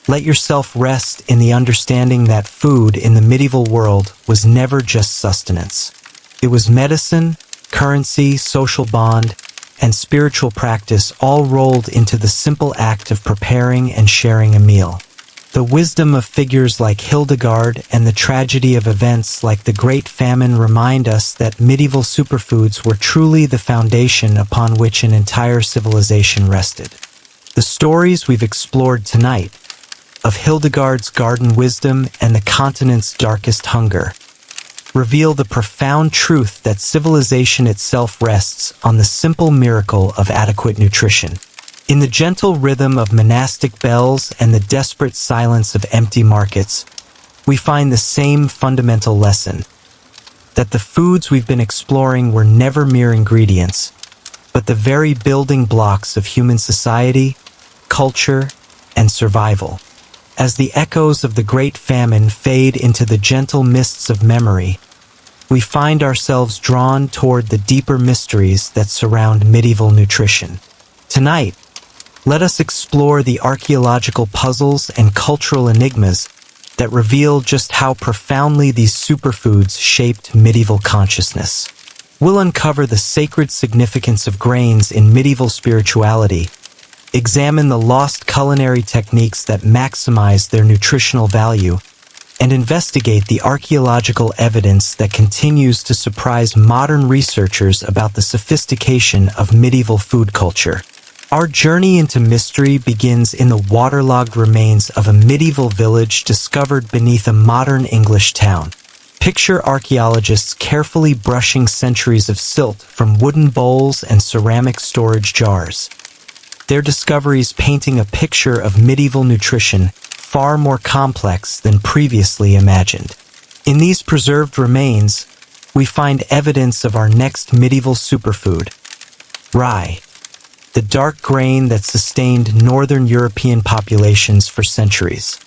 let yourself rest in the understanding that food in the medieval world was never just sustenance. It was medicine, currency, social bond, and spiritual practice all rolled into the simple act of preparing and sharing a meal. The wisdom of figures like Hildegard and the tragedy of events like the Great Famine remind us that medieval superfoods were truly the foundation upon which an entire civilization rested. The stories we've explored tonight, of Hildegard's garden wisdom and the continent's darkest hunger, reveal the profound truth that civilization itself rests on the simple miracle of adequate nutrition. In the gentle rhythm of monastic bells and the desperate silence of empty markets, we find the same fundamental lesson, that the foods we've been exploring were never mere ingredients, but the very building blocks of human society, culture, and survival. As the echoes of the Great Famine fade into the gentle mists of memory, we find ourselves drawn toward the deeper mysteries that surround medieval nutrition. Tonight, let us explore the archaeological puzzles and cultural enigmas that reveal just how profoundly these superfoods shaped medieval consciousness. We'll uncover the sacred significance of grains in medieval spirituality, examine the lost culinary techniques that maximize their nutritional value, and investigate the archaeological evidence that continues to surprise modern researchers about the sophistication of medieval food culture. Our journey into mystery begins in the waterlogged remains of a medieval village discovered beneath a modern English town. Picture archaeologists carefully brushing centuries of silt from wooden bowls and ceramic storage jars. Their discoveries painting a picture of medieval nutrition far more complex than previously imagined. In these preserved remains, we find evidence of our next medieval superfood, rye, the dark grain that sustained northern European populations for centuries.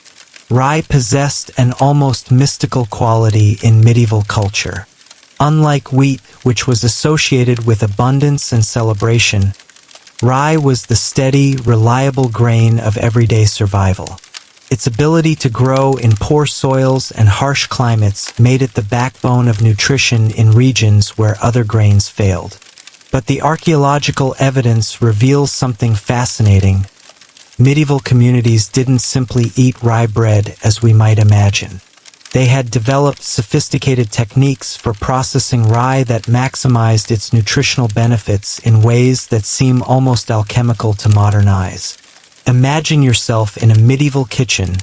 Rye possessed an almost mystical quality in medieval culture. Unlike wheat, which was associated with abundance and celebration, rye was the steady, reliable grain of everyday survival. Its ability to grow in poor soils and harsh climates made it the backbone of nutrition in regions where other grains failed. But the archaeological evidence reveals something fascinating. Medieval communities didn't simply eat rye bread as we might imagine. They had developed sophisticated techniques for processing rye that maximized its nutritional benefits in ways that seem almost alchemical to modern eyes. Imagine yourself in a medieval kitchen,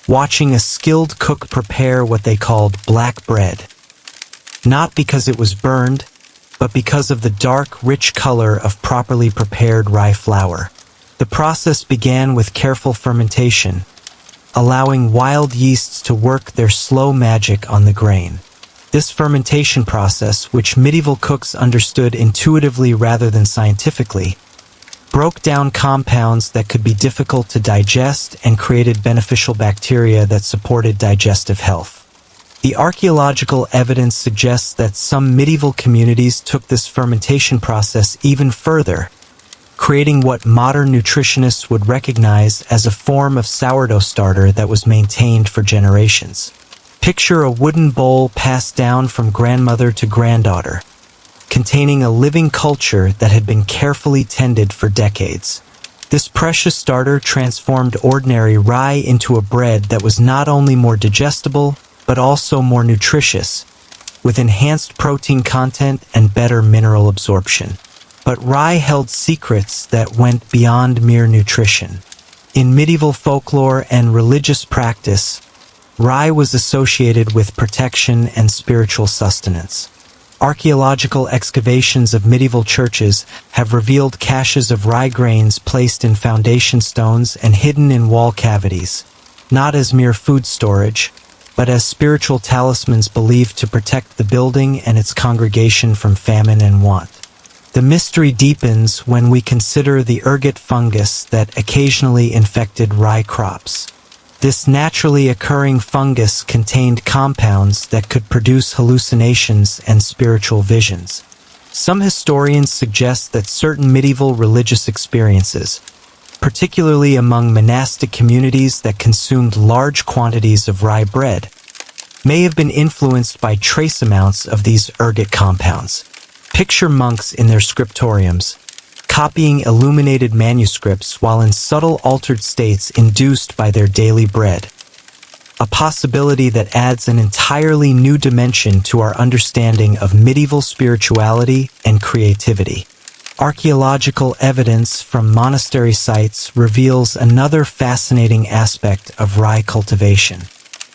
watching a skilled cook prepare what they called black bread. Not because it was burned, but because of the dark, rich color of properly prepared rye flour. The process began with careful fermentation, allowing wild yeasts to work their slow magic on the grain. This fermentation process, which medieval cooks understood intuitively rather than scientifically, broke down compounds that could be difficult to digest and created beneficial bacteria that supported digestive health. The archaeological evidence suggests that some medieval communities took this fermentation process even further, creating what modern nutritionists would recognize as a form of sourdough starter that was maintained for generations. Picture a wooden bowl passed down from grandmother to granddaughter, containing a living culture that had been carefully tended for decades. This precious starter transformed ordinary rye into a bread that was not only more digestible, but also more nutritious, with enhanced protein content and better mineral absorption. But rye held secrets that went beyond mere nutrition. In medieval folklore and religious practice, rye was associated with protection and spiritual sustenance. Archaeological excavations of medieval churches have revealed caches of rye grains placed in foundation stones and hidden in wall cavities, not as mere food storage, but as spiritual talismans believed to protect the building and its congregation from famine and want. The mystery deepens when we consider the ergot fungus that occasionally infected rye crops. This naturally occurring fungus contained compounds that could produce hallucinations and spiritual visions. Some historians suggest that certain medieval religious experiences, particularly among monastic communities that consumed large quantities of rye bread, may have been influenced by trace amounts of these ergot compounds. Picture monks in their scriptoriums, copying illuminated manuscripts while in subtle altered states induced by their daily bread. A possibility that adds an entirely new dimension to our understanding of medieval spirituality and creativity. Archaeological evidence from monastery sites reveals another fascinating aspect of rye cultivation.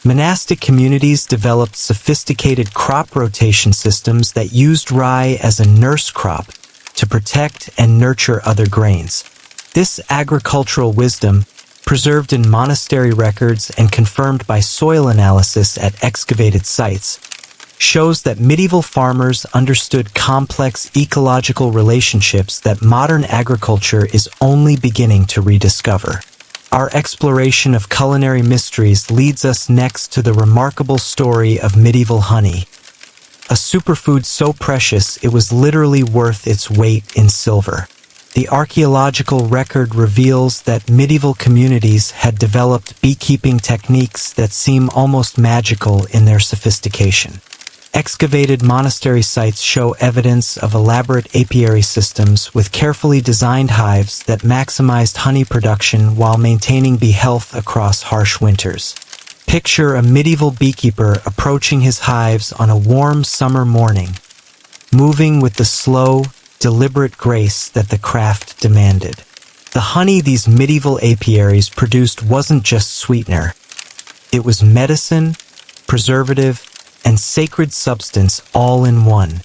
Monastic communities developed sophisticated crop rotation systems that used rye as a nurse crop to protect and nurture other grains. This agricultural wisdom, preserved in monastery records and confirmed by soil analysis at excavated sites, shows that medieval farmers understood complex ecological relationships that modern agriculture is only beginning to rediscover. Our exploration of culinary mysteries leads us next to the remarkable story of medieval honey, a superfood so precious it was literally worth its weight in silver. The archaeological record reveals that medieval communities had developed beekeeping techniques that seem almost magical in their sophistication. Excavated monastery sites show evidence of elaborate apiary systems with carefully designed hives that maximized honey production while maintaining bee health across harsh winters. Picture a medieval beekeeper approaching his hives on a warm summer morning, moving with the slow, deliberate grace that the craft demanded. The honey these medieval apiaries produced wasn't just sweetener. It was medicine, preservative, and sacred substance all in one.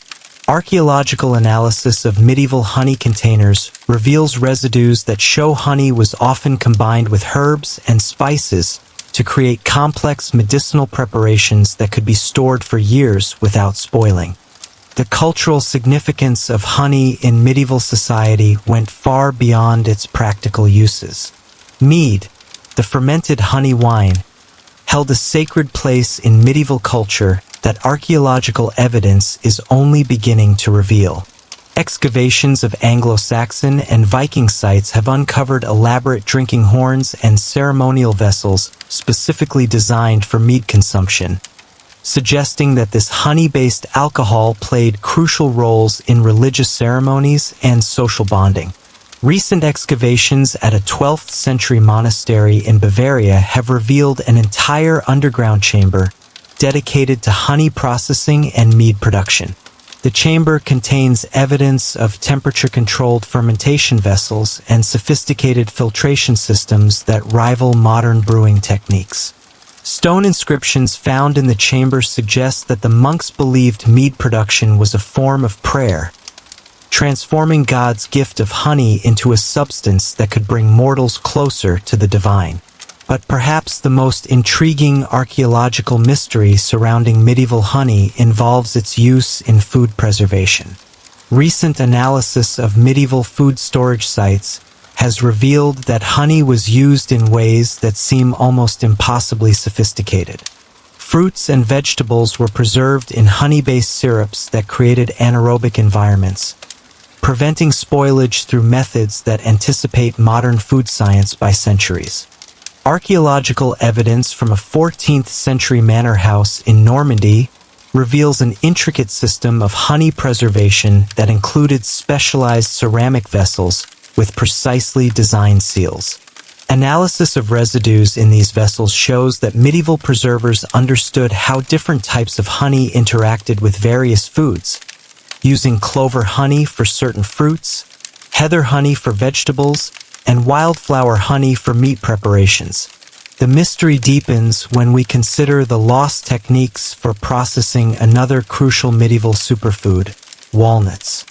Archaeological analysis of medieval honey containers reveals residues that show honey was often combined with herbs and spices to create complex medicinal preparations that could be stored for years without spoiling. The cultural significance of honey in medieval society went far beyond its practical uses. Mead, the fermented honey wine, held a sacred place in medieval culture that archaeological evidence is only beginning to reveal. Excavations of Anglo-Saxon and Viking sites have uncovered elaborate drinking horns and ceremonial vessels specifically designed for mead consumption, suggesting that this honey-based alcohol played crucial roles in religious ceremonies and social bonding. Recent excavations at a 12th century monastery in Bavaria have revealed an entire underground chamber dedicated to honey processing and mead production. The chamber contains evidence of temperature-controlled fermentation vessels and sophisticated filtration systems that rival modern brewing techniques. Stone inscriptions found in the chamber suggest that the monks believed mead production was a form of prayer, transforming God's gift of honey into a substance that could bring mortals closer to the divine. But perhaps the most intriguing archaeological mystery surrounding medieval honey involves its use in food preservation. Recent analysis of medieval food storage sites has revealed that honey was used in ways that seem almost impossibly sophisticated. Fruits and vegetables were preserved in honey-based syrups that created anaerobic environments, preventing spoilage through methods that anticipate modern food science by centuries. Archaeological evidence from a 14th century manor house in Normandy reveals an intricate system of honey preservation that included specialized ceramic vessels with precisely designed seals. Analysis of residues in these vessels shows that medieval preservers understood how different types of honey interacted with various foods, using clover honey for certain fruits, heather honey for vegetables, and wildflower honey for meat preparations. The mystery deepens when we consider the lost techniques for processing another crucial medieval superfood, walnuts.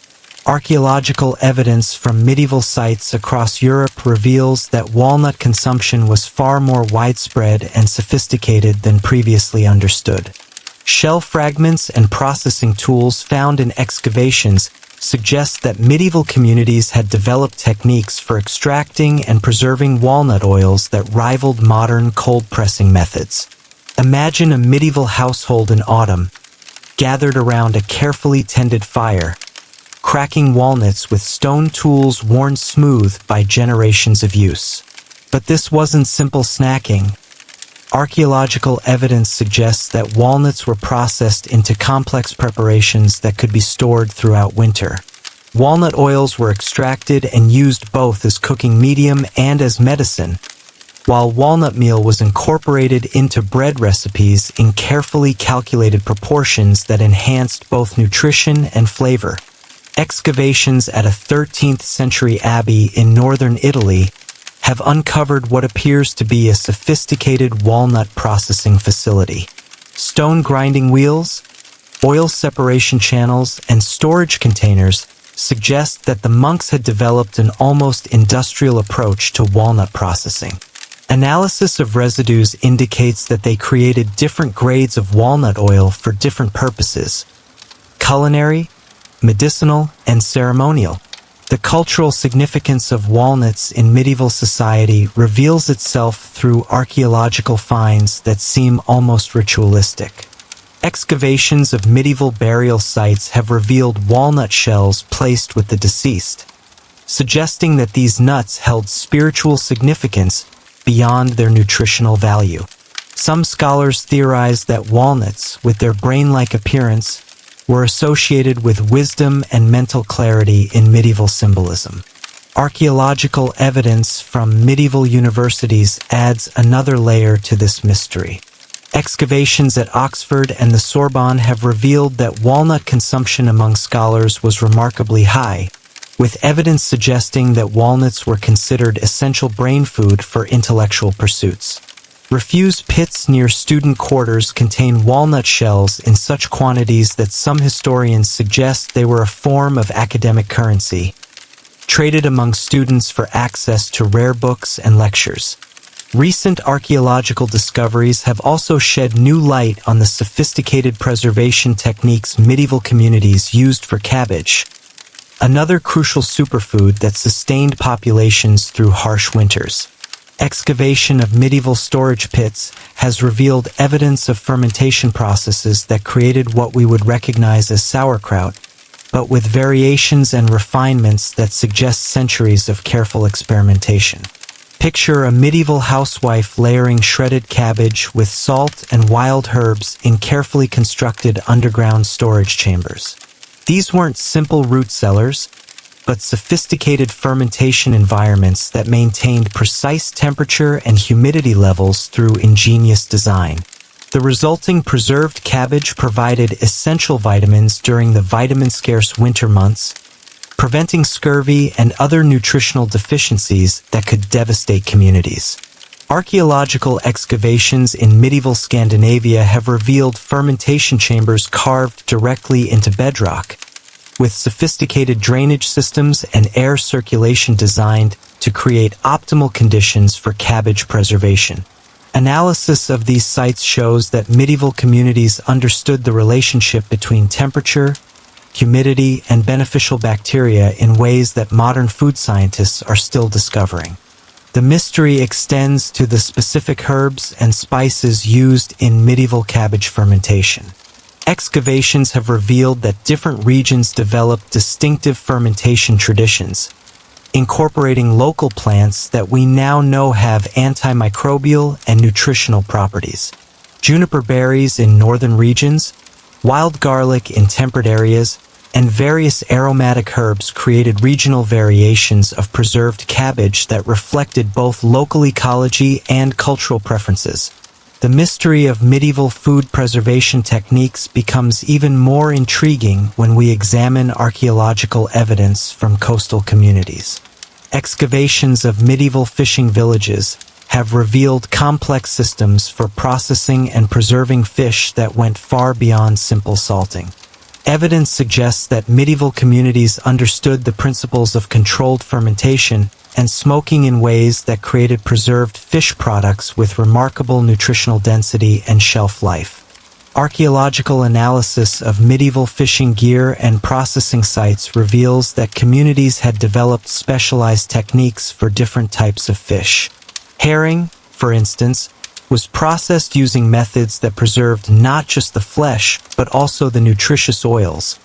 Archaeological evidence from medieval sites across Europe reveals that walnut consumption was far more widespread and sophisticated than previously understood. Shell fragments and processing tools found in excavations suggest that medieval communities had developed techniques for extracting and preserving walnut oils that rivaled modern cold pressing methods. Imagine a medieval household in autumn, gathered around a carefully tended fire, cracking walnuts with stone tools worn smooth by generations of use. But this wasn't simple snacking. Archaeological evidence suggests that walnuts were processed into complex preparations that could be stored throughout winter. Walnut oils were extracted and used both as cooking medium and as medicine, while walnut meal was incorporated into bread recipes in carefully calculated proportions that enhanced both nutrition and flavor. Excavations at a 13th century abbey in northern Italy have uncovered what appears to be a sophisticated walnut processing facility. Stone grinding wheels, oil separation channels, and storage containers suggest that the monks had developed an almost industrial approach to walnut processing. Analysis of residues indicates that they created different grades of walnut oil for different purposes: culinary, medicinal, and ceremonial. The cultural significance of walnuts in medieval society reveals itself through archaeological finds that seem almost ritualistic. Excavations of medieval burial sites have revealed walnut shells placed with the deceased, suggesting that these nuts held spiritual significance beyond their nutritional value. Some scholars theorize that walnuts, with their brain-like appearance, were associated with wisdom and mental clarity in medieval symbolism. Archaeological evidence from medieval universities adds another layer to this mystery. Excavations at Oxford and the Sorbonne have revealed that walnut consumption among scholars was remarkably high, with evidence suggesting that walnuts were considered essential brain food for intellectual pursuits. Refused pits near student quarters contain walnut shells in such quantities that some historians suggest they were a form of academic currency, traded among students for access to rare books and lectures. Recent archaeological discoveries have also shed new light on the sophisticated preservation techniques medieval communities used for cabbage, another crucial superfood that sustained populations through harsh winters. Excavation of medieval storage pits has revealed evidence of fermentation processes that created what we would recognize as sauerkraut, but with variations and refinements that suggest centuries of careful experimentation. Picture a medieval housewife layering shredded cabbage with salt and wild herbs in carefully constructed underground storage chambers. These weren't simple root cellars, but sophisticated fermentation environments that maintained precise temperature and humidity levels through ingenious design. The resulting preserved cabbage provided essential vitamins during the vitamin-scarce winter months, preventing scurvy and other nutritional deficiencies that could devastate communities. Archaeological excavations in medieval Scandinavia have revealed fermentation chambers carved directly into bedrock, with sophisticated drainage systems and air circulation designed to create optimal conditions for cabbage preservation. Analysis of these sites shows that medieval communities understood the relationship between temperature, humidity, and beneficial bacteria in ways that modern food scientists are still discovering. The mystery extends to the specific herbs and spices used in medieval cabbage fermentation. Excavations have revealed that different regions developed distinctive fermentation traditions, incorporating local plants that we now know have antimicrobial and nutritional properties. Juniper berries in northern regions, wild garlic in temperate areas, and various aromatic herbs created regional variations of preserved cabbage that reflected both local ecology and cultural preferences. The mystery of medieval food preservation techniques becomes even more intriguing when we examine archaeological evidence from coastal communities. Excavations of medieval fishing villages have revealed complex systems for processing and preserving fish that went far beyond simple salting. Evidence suggests that medieval communities understood the principles of controlled fermentation and smoking in ways that created preserved fish products with remarkable nutritional density and shelf life. Archaeological analysis of medieval fishing gear and processing sites reveals that communities had developed specialized techniques for different types of fish. Herring, for instance, was processed using methods that preserved not just the flesh, but also the nutritious oils,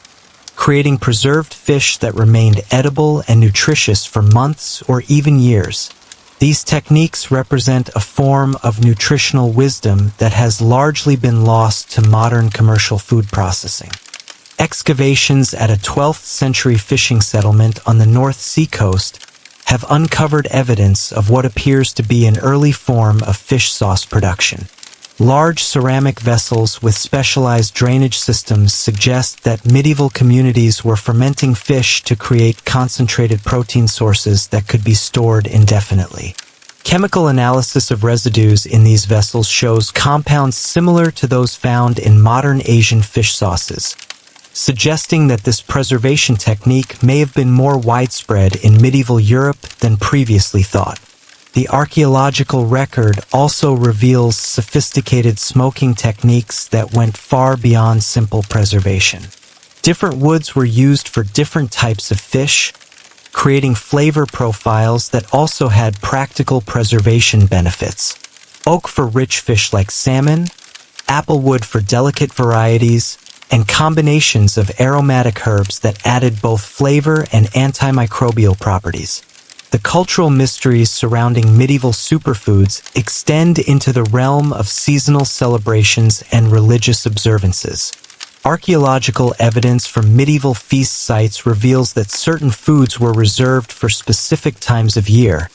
creating preserved fish that remained edible and nutritious for months or even years. These techniques represent a form of nutritional wisdom that has largely been lost to modern commercial food processing. Excavations at a 12th century fishing settlement on the North Sea coast have uncovered evidence of what appears to be an early form of fish sauce production. Large ceramic vessels with specialized drainage systems suggest that medieval communities were fermenting fish to create concentrated protein sources that could be stored indefinitely. Chemical analysis of residues in these vessels shows compounds similar to those found in modern Asian fish sauces, suggesting that this preservation technique may have been more widespread in medieval Europe than previously thought. The archaeological record also reveals sophisticated smoking techniques that went far beyond simple preservation. Different woods were used for different types of fish, creating flavor profiles that also had practical preservation benefits. Oak for rich fish like salmon, applewood for delicate varieties, and combinations of aromatic herbs that added both flavor and antimicrobial properties. The cultural mysteries surrounding medieval superfoods extend into the realm of seasonal celebrations and religious observances. Archaeological evidence from medieval feast sites reveals that certain foods were reserved for specific times of year,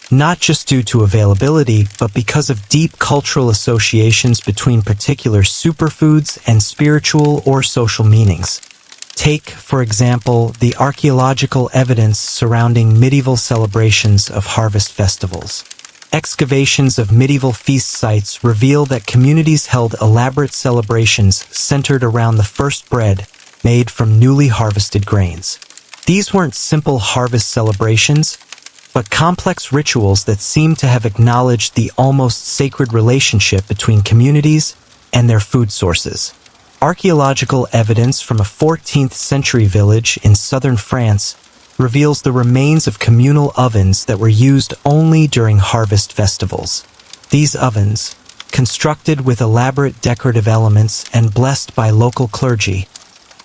not just due to availability, but because of deep cultural associations between particular superfoods and spiritual or social meanings. Take, for example, the archaeological evidence surrounding medieval celebrations of harvest festivals. Excavations of medieval feast sites reveal that communities held elaborate celebrations centered around the first bread made from newly harvested grains. These weren't simple harvest celebrations, but complex rituals that seem to have acknowledged the almost sacred relationship between communities and their food sources. Archaeological evidence from a 14th century village in southern France reveals the remains of communal ovens that were used only during harvest festivals. These ovens, constructed with elaborate decorative elements and blessed by local clergy,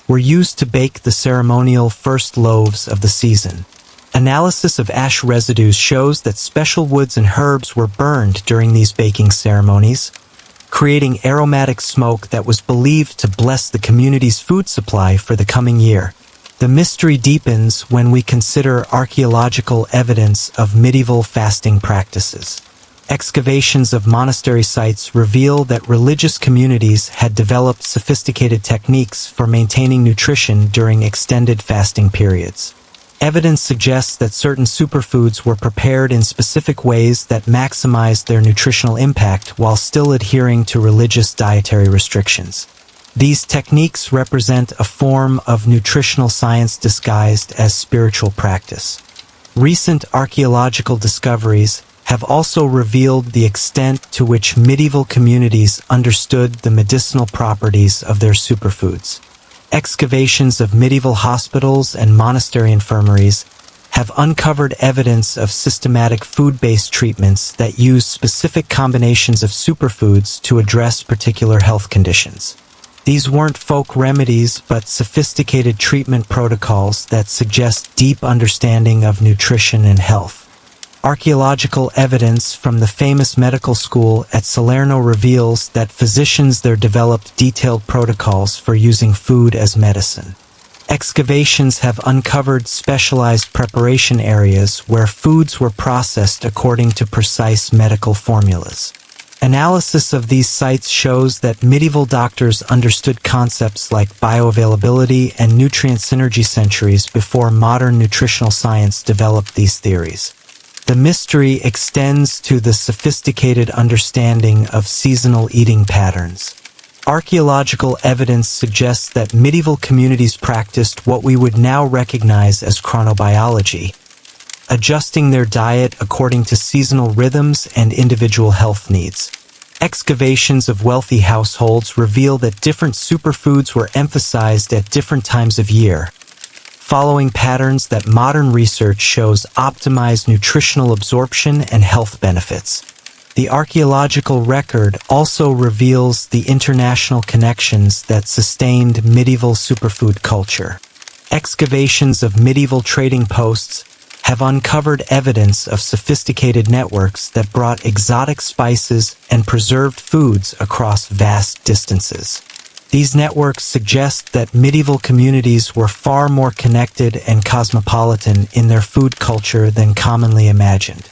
were used to bake the ceremonial first loaves of the season. Analysis of ash residues shows that special woods and herbs were burned during these baking ceremonies, creating aromatic smoke that was believed to bless the community's food supply for the coming year. The mystery deepens when we consider archaeological evidence of medieval fasting practices. Excavations of monastery sites reveal that religious communities had developed sophisticated techniques for maintaining nutrition during extended fasting periods. Evidence suggests that certain superfoods were prepared in specific ways that maximized their nutritional impact while still adhering to religious dietary restrictions. These techniques represent a form of nutritional science disguised as spiritual practice. Recent archaeological discoveries have also revealed the extent to which medieval communities understood the medicinal properties of their superfoods. Excavations of medieval hospitals and monastery infirmaries have uncovered evidence of systematic food-based treatments that use specific combinations of superfoods to address particular health conditions. These weren't folk remedies, but sophisticated treatment protocols that suggest deep understanding of nutrition and health. Archaeological evidence from the famous medical school at Salerno reveals that physicians there developed detailed protocols for using food as medicine. Excavations have uncovered specialized preparation areas where foods were processed according to precise medical formulas. Analysis of these sites shows that medieval doctors understood concepts like bioavailability and nutrient synergy centuries before modern nutritional science developed these theories. The mystery extends to the sophisticated understanding of seasonal eating patterns. Archaeological evidence suggests that medieval communities practiced what we would now recognize as chronobiology, adjusting their diet according to seasonal rhythms and individual health needs. Excavations of wealthy households reveal that different superfoods were emphasized at different times of year, following patterns that modern research shows optimize nutritional absorption and health benefits. The archaeological record also reveals the international connections that sustained medieval superfood culture. Excavations of medieval trading posts have uncovered evidence of sophisticated networks that brought exotic spices and preserved foods across vast distances. These networks suggest that medieval communities were far more connected and cosmopolitan in their food culture than commonly imagined.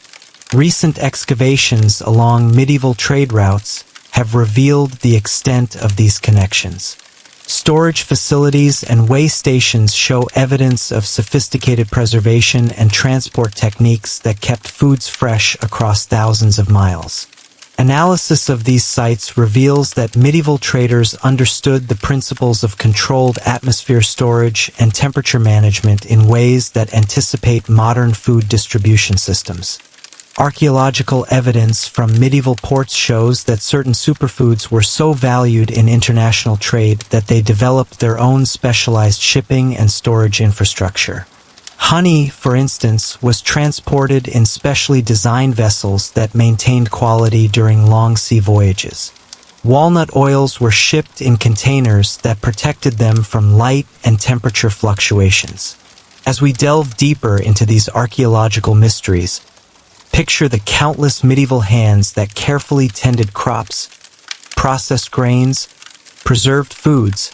Recent excavations along medieval trade routes have revealed the extent of these connections. Storage facilities and way stations show evidence of sophisticated preservation and transport techniques that kept foods fresh across thousands of miles. Analysis of these sites reveals that medieval traders understood the principles of controlled atmosphere storage and temperature management in ways that anticipate modern food distribution systems. Archaeological evidence from medieval ports shows that certain superfoods were so valued in international trade that they developed their own specialized shipping and storage infrastructure. Honey, for instance, was transported in specially designed vessels that maintained quality during long sea voyages. Walnut oils were shipped in containers that protected them from light and temperature fluctuations. As we delve deeper into these archaeological mysteries, picture the countless medieval hands that carefully tended crops, processed grains, preserved foods,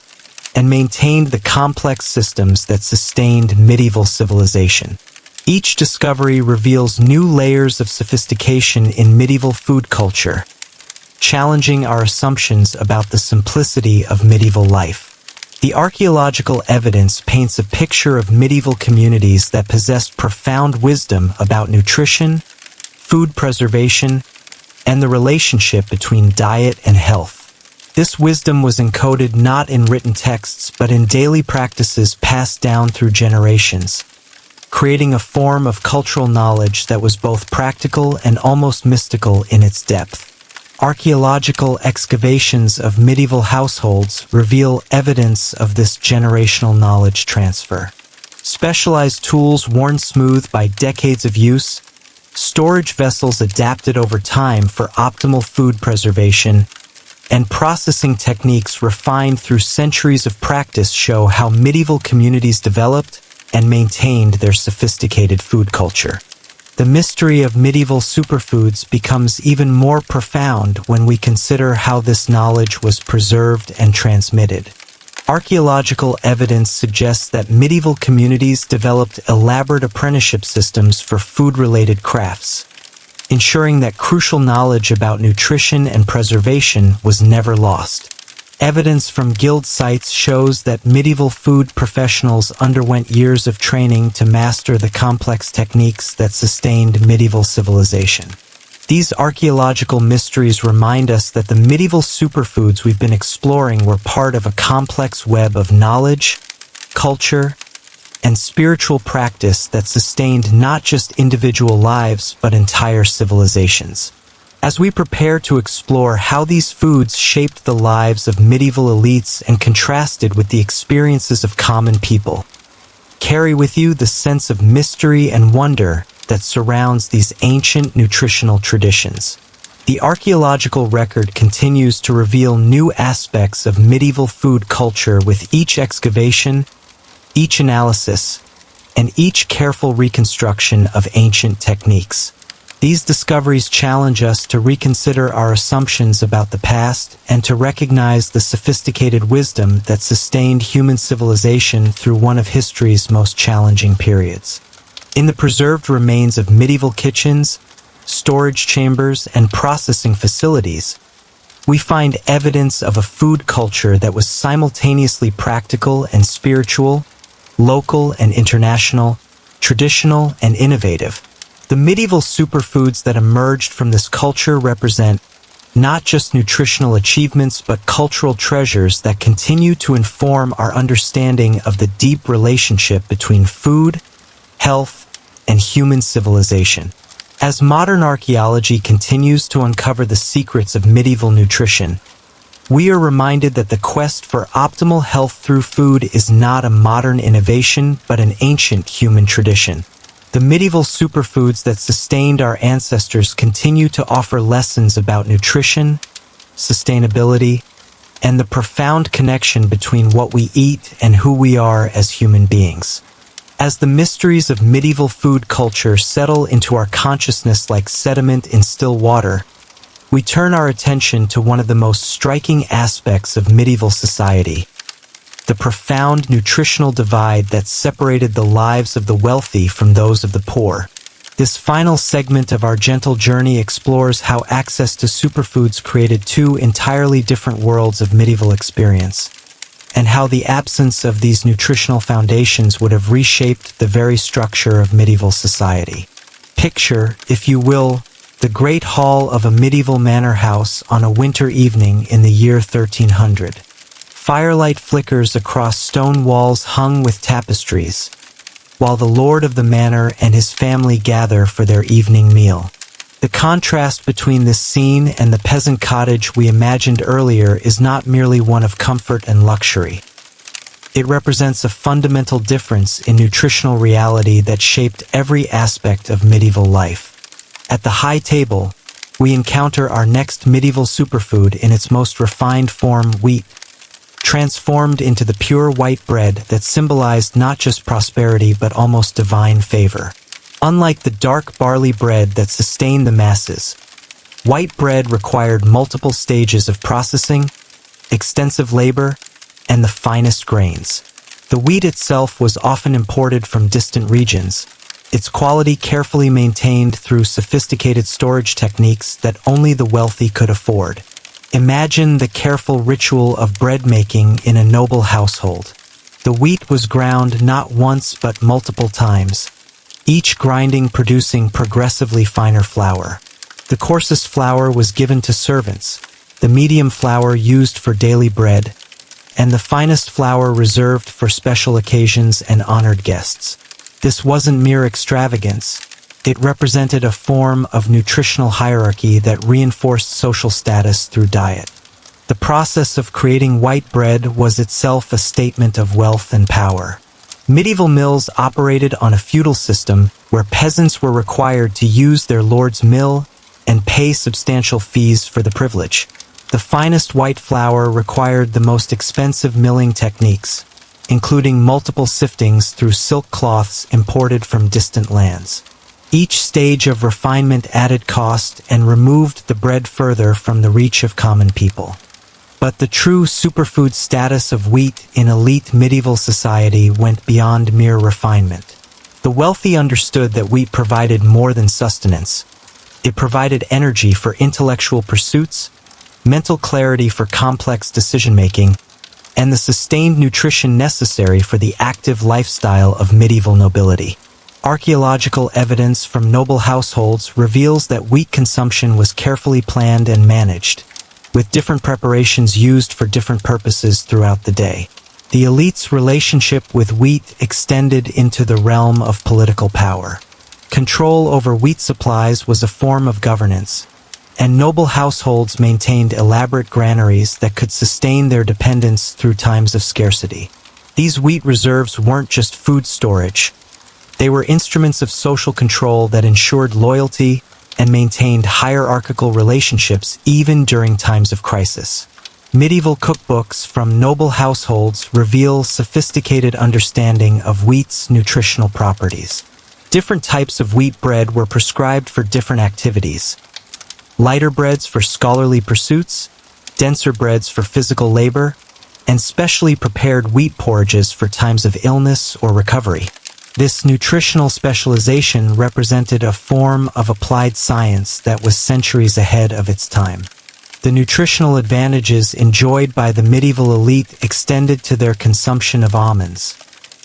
and maintained the complex systems that sustained medieval civilization. Each discovery reveals new layers of sophistication in medieval food culture, challenging our assumptions about the simplicity of medieval life. The archaeological evidence paints a picture of medieval communities that possessed profound wisdom about nutrition, food preservation, and the relationship between diet and health. This wisdom was encoded not in written texts but in daily practices passed down through generations, creating a form of cultural knowledge that was both practical and almost mystical in its depth. Archaeological excavations of medieval households reveal evidence of this generational knowledge transfer. Specialized tools worn smooth by decades of use, storage vessels adapted over time for optimal food preservation, and processing techniques refined through centuries of practice show how medieval communities developed and maintained their sophisticated food culture. The mystery of medieval superfoods becomes even more profound when we consider how this knowledge was preserved and transmitted. Archaeological evidence suggests that medieval communities developed elaborate apprenticeship systems for food-related crafts, ensuring that crucial knowledge about nutrition and preservation was never lost. Evidence from guild sites shows that medieval food professionals underwent years of training to master the complex techniques that sustained medieval civilization. These archaeological mysteries remind us that the medieval superfoods we've been exploring were part of a complex web of knowledge, culture, and spiritual practice that sustained not just individual lives but entire civilizations. As we prepare to explore how these foods shaped the lives of medieval elites and contrasted with the experiences of common people, carry with you the sense of mystery and wonder that surrounds these ancient nutritional traditions. The archaeological record continues to reveal new aspects of medieval food culture with each excavation, each analysis, and each careful reconstruction of ancient techniques. These discoveries challenge us to reconsider our assumptions about the past and to recognize the sophisticated wisdom that sustained human civilization through one of history's most challenging periods. In the preserved remains of medieval kitchens, storage chambers, and processing facilities, we find evidence of a food culture that was simultaneously practical and spiritual, local and international, traditional and innovative. The medieval superfoods that emerged from this culture represent not just nutritional achievements but cultural treasures that continue to inform our understanding of the deep relationship between food, health, and human civilization. As modern archaeology continues to uncover the secrets of medieval nutrition, we are reminded that the quest for optimal health through food is not a modern innovation but an ancient human tradition. The medieval superfoods that sustained our ancestors continue to offer lessons about nutrition, sustainability, and the profound connection between what we eat and who we are as human beings. As the mysteries of medieval food culture settle into our consciousness like sediment in still water, we turn our attention to one of the most striking aspects of medieval society: the profound nutritional divide that separated the lives of the wealthy from those of the poor. This final segment of our gentle journey explores how access to superfoods created two entirely different worlds of medieval experience. and how the absence of these nutritional foundations would have reshaped the very structure of medieval society. Picture, if you will, the great hall of a medieval manor house on a winter evening in the year 1300. Firelight flickers across stone walls hung with tapestries, while the lord of the manor and his family gather for their evening meal. The contrast between this scene and the peasant cottage we imagined earlier is not merely one of comfort and luxury. It represents a fundamental difference in nutritional reality that shaped every aspect of medieval life. At the high table, we encounter our next medieval superfood in its most refined form, wheat, transformed into the pure white bread that symbolized not just prosperity but almost divine favor. Unlike the dark barley bread that sustained the masses, white bread required multiple stages of processing, extensive labor, and the finest grains. The wheat itself was often imported from distant regions, its quality carefully maintained through sophisticated storage techniques that only the wealthy could afford. Imagine the careful ritual of bread making in a noble household. The wheat was ground not once but multiple times, each grinding producing progressively finer flour. The coarsest flour was given to servants, the medium flour used for daily bread, and the finest flour reserved for special occasions and honored guests. This wasn't mere extravagance. It represented a form of nutritional hierarchy that reinforced social status through diet. The process of creating white bread was itself a statement of wealth and power. Medieval mills operated on a feudal system where peasants were required to use their lord's mill and pay substantial fees for the privilege. The finest white flour required the most expensive milling techniques, including multiple siftings through silk cloths imported from distant lands. Each stage of refinement added cost and removed the bread further from the reach of common people. But the true superfood status of wheat in elite medieval society went beyond mere refinement. The wealthy understood that wheat provided more than sustenance. It provided energy for intellectual pursuits, mental clarity for complex decision-making, and the sustained nutrition necessary for the active lifestyle of medieval nobility. Archaeological evidence from noble households reveals that wheat consumption was carefully planned and managed, with different preparations used for different purposes throughout the day. The elite's relationship with wheat extended into the realm of political power. Control over wheat supplies was a form of governance, and noble households maintained elaborate granaries that could sustain their dependence through times of scarcity. These wheat reserves weren't just food storage. They were instruments of social control that ensured loyalty and maintained hierarchical relationships even during times of crisis. Medieval cookbooks from noble households reveal sophisticated understanding of wheat's nutritional properties. Different types of wheat bread were prescribed for different activities. Lighter breads for scholarly pursuits, denser breads for physical labor, and specially prepared wheat porridges for times of illness or recovery. This nutritional specialization represented a form of applied science that was centuries ahead of its time. The nutritional advantages enjoyed by the medieval elite extended to their consumption of almonds,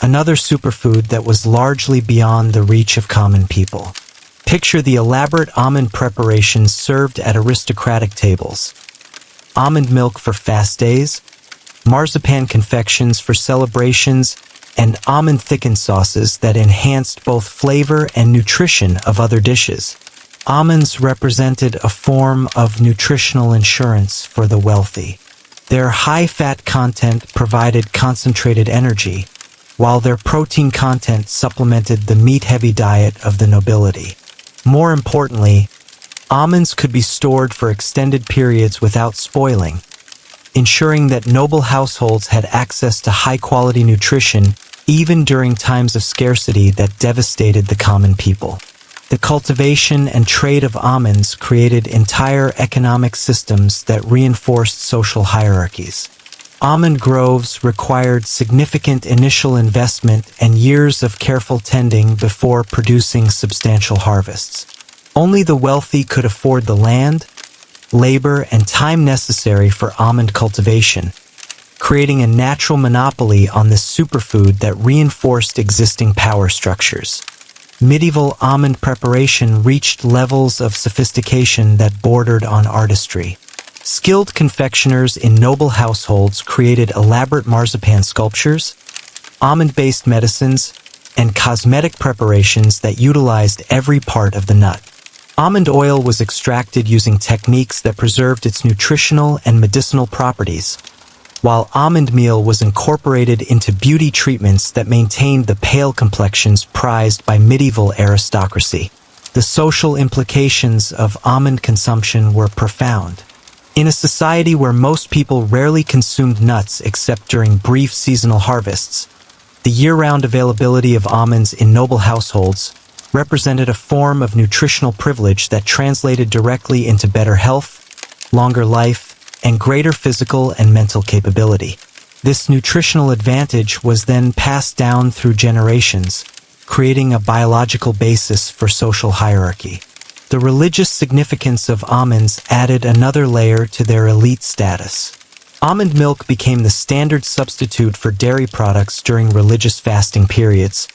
another superfood that was largely beyond the reach of common people. Picture the elaborate almond preparations served at aristocratic tables. Almond milk for fast days, marzipan confections for celebrations, and almond-thickened sauces that enhanced both flavor and nutrition of other dishes. Almonds represented a form of nutritional insurance for the wealthy. Their high-fat content provided concentrated energy, while their protein content supplemented the meat-heavy diet of the nobility. More importantly, almonds could be stored for extended periods without spoiling, ensuring that noble households had access to high-quality nutrition even during times of scarcity that devastated the common people. The cultivation and trade of almonds created entire economic systems that reinforced social hierarchies. Almond groves required significant initial investment and years of careful tending before producing substantial harvests. Only the wealthy could afford the land, labor, and time necessary for almond cultivation, creating a natural monopoly on this superfood that reinforced existing power structures. Medieval almond preparation reached levels of sophistication that bordered on artistry. Skilled confectioners in noble households created elaborate marzipan sculptures, almond-based medicines, and cosmetic preparations that utilized every part of the nut. Almond oil was extracted using techniques that preserved its nutritional and medicinal properties, while almond meal was incorporated into beauty treatments that maintained the pale complexions prized by medieval aristocracy. The social implications of almond consumption were profound. In a society where most people rarely consumed nuts except during brief seasonal harvests, the year-round availability of almonds in noble households represented a form of nutritional privilege that translated directly into better health, longer life, and greater physical and mental capability. This nutritional advantage was then passed down through generations, creating a biological basis for social hierarchy. The religious significance of almonds added another layer to their elite status. Almond milk became the standard substitute for dairy products during religious fasting periods,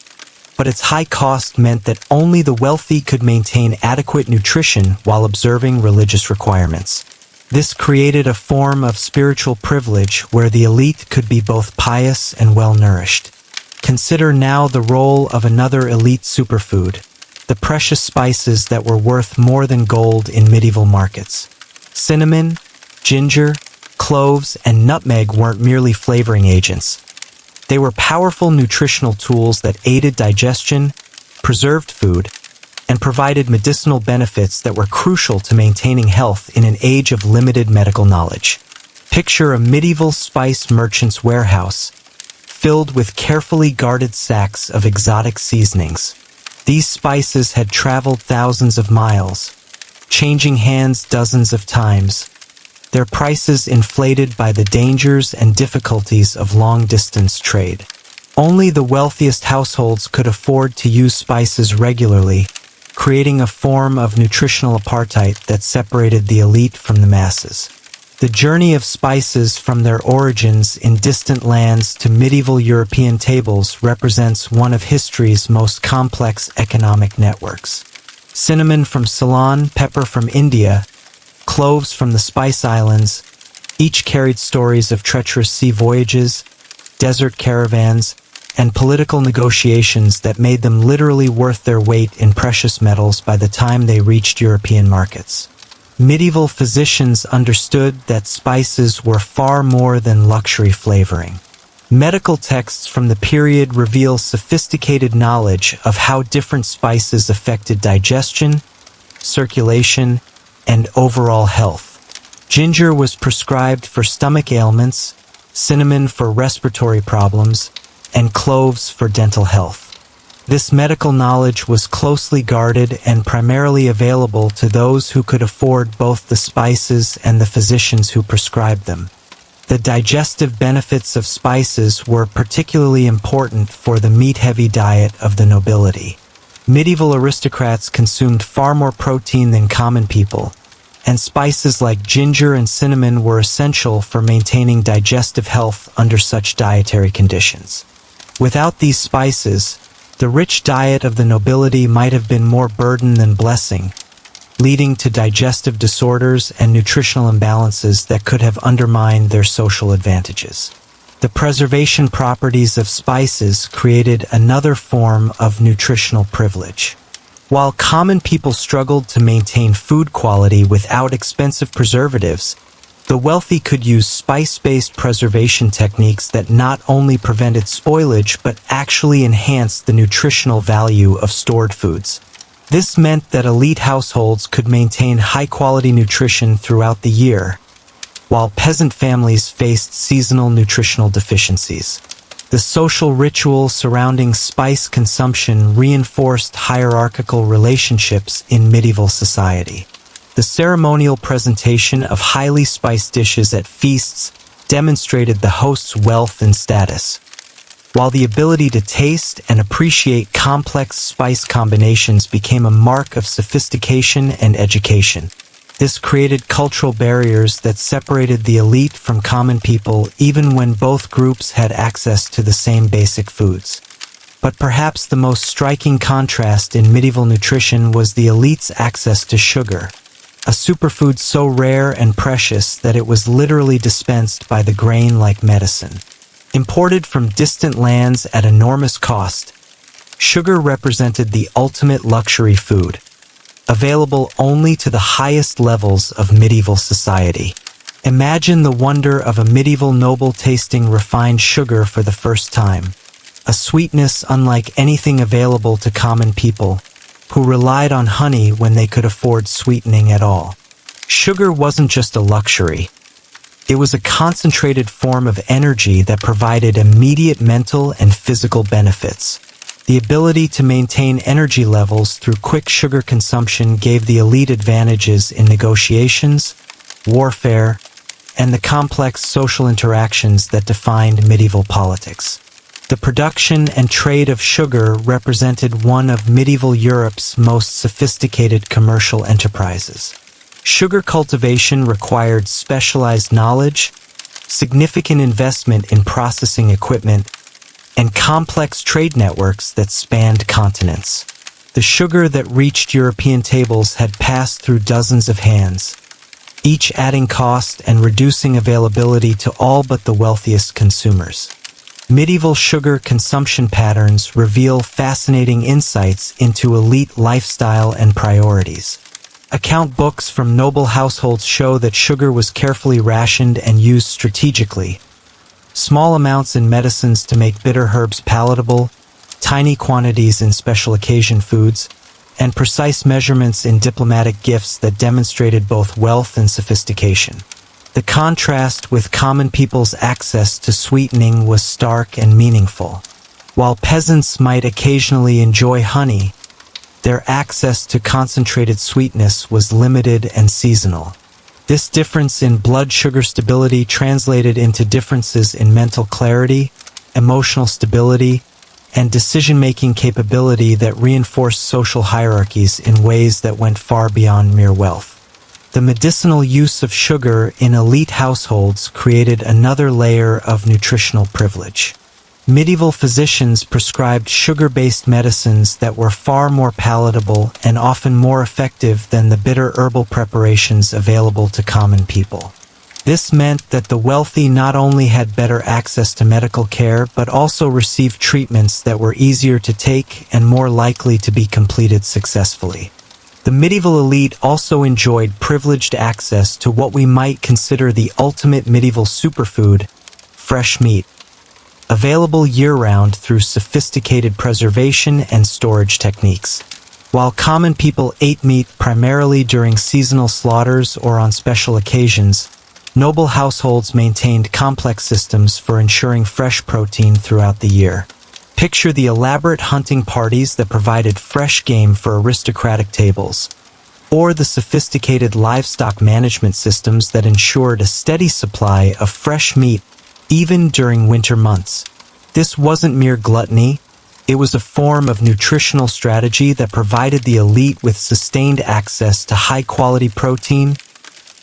but its high cost meant that only the wealthy could maintain adequate nutrition while observing religious requirements. This created a form of spiritual privilege where the elite could be both pious and well-nourished. Consider now the role of another elite superfood, the precious spices that were worth more than gold in medieval markets. Cinnamon, ginger, cloves, and nutmeg weren't merely flavoring agents. They were powerful nutritional tools that aided digestion, preserved food, and provided medicinal benefits that were crucial to maintaining health in an age of limited medical knowledge. Picture a medieval spice merchant's warehouse, filled with carefully guarded sacks of exotic seasonings. These spices had traveled thousands of miles, changing hands dozens of times, their prices inflated by the dangers and difficulties of long-distance trade. Only the wealthiest households could afford to use spices regularly, creating a form of nutritional apartheid that separated the elite from the masses. The journey of spices from their origins in distant lands to medieval European tables represents one of history's most complex economic networks. Cinnamon from Ceylon, pepper from India, cloves from the Spice Islands, each carried stories of treacherous sea voyages, desert caravans, and political negotiations that made them literally worth their weight in precious metals by the time they reached European markets. Medieval physicians understood that spices were far more than luxury flavoring. Medical texts from the period reveal sophisticated knowledge of how different spices affected digestion, circulation, and overall health. Ginger was prescribed for stomach ailments, cinnamon for respiratory problems, and cloves for dental health. This medical knowledge was closely guarded and primarily available to those who could afford both the spices and the physicians who prescribed them. The digestive benefits of spices were particularly important for the meat-heavy diet of the nobility. Medieval aristocrats consumed far more protein than common people, and spices like ginger and cinnamon were essential for maintaining digestive health under such dietary conditions. Without these spices, the rich diet of the nobility might have been more burden than blessing, leading to digestive disorders and nutritional imbalances that could have undermined their social advantages. The preservation properties of spices created another form of nutritional privilege. While common people struggled to maintain food quality without expensive preservatives, the wealthy could use spice-based preservation techniques that not only prevented spoilage but actually enhanced the nutritional value of stored foods. This meant that elite households could maintain high-quality nutrition throughout the year, while peasant families faced seasonal nutritional deficiencies. The social ritual surrounding spice consumption reinforced hierarchical relationships in medieval society. The ceremonial presentation of highly spiced dishes at feasts demonstrated the host's wealth and status, while the ability to taste and appreciate complex spice combinations became a mark of sophistication and education. This created cultural barriers that separated the elite from common people even when both groups had access to the same basic foods. But perhaps the most striking contrast in medieval nutrition was the elite's access to sugar, a superfood so rare and precious that it was literally dispensed by the grain like medicine. Imported from distant lands at enormous cost, sugar represented the ultimate luxury food, available only to the highest levels of medieval society. Imagine the wonder of a medieval noble tasting refined sugar for the first time, a sweetness unlike anything available to common people, who relied on honey when they could afford sweetening at all. Sugar wasn't just a luxury. It was a concentrated form of energy that provided immediate mental and physical benefits. The ability to maintain energy levels through quick sugar consumption gave the elite advantages in negotiations, warfare, and the complex social interactions that defined medieval politics. The production and trade of sugar represented one of medieval Europe's most sophisticated commercial enterprises. Sugar cultivation required specialized knowledge, significant investment in processing equipment, and complex trade networks that spanned continents. The sugar that reached European tables had passed through dozens of hands, each adding cost and reducing availability to all but the wealthiest consumers. Medieval sugar consumption patterns reveal fascinating insights into elite lifestyle and priorities. Account books from noble households show that sugar was carefully rationed and used strategically. Small amounts in medicines to make bitter herbs palatable, tiny quantities in special occasion foods, and precise measurements in diplomatic gifts that demonstrated both wealth and sophistication. The contrast with common people's access to sweetening was stark and meaningful. While peasants might occasionally enjoy honey, their access to concentrated sweetness was limited and seasonal. This difference in blood sugar stability translated into differences in mental clarity, emotional stability, and decision-making capability that reinforced social hierarchies in ways that went far beyond mere wealth. The medicinal use of sugar in elite households created another layer of nutritional privilege. Medieval physicians prescribed sugar-based medicines that were far more palatable and often more effective than the bitter herbal preparations available to common people. This meant that the wealthy not only had better access to medical care but also received treatments that were easier to take and more likely to be completed successfully. The medieval elite also enjoyed privileged access to what we might consider the ultimate medieval superfood, fresh meat, available year-round through sophisticated preservation and storage techniques. While common people ate meat primarily during seasonal slaughters or on special occasions, noble households maintained complex systems for ensuring fresh protein throughout the year. Picture the elaborate hunting parties that provided fresh game for aristocratic tables, or the sophisticated livestock management systems that ensured a steady supply of fresh meat even during winter months. This wasn't mere gluttony, it was a form of nutritional strategy that provided the elite with sustained access to high-quality protein,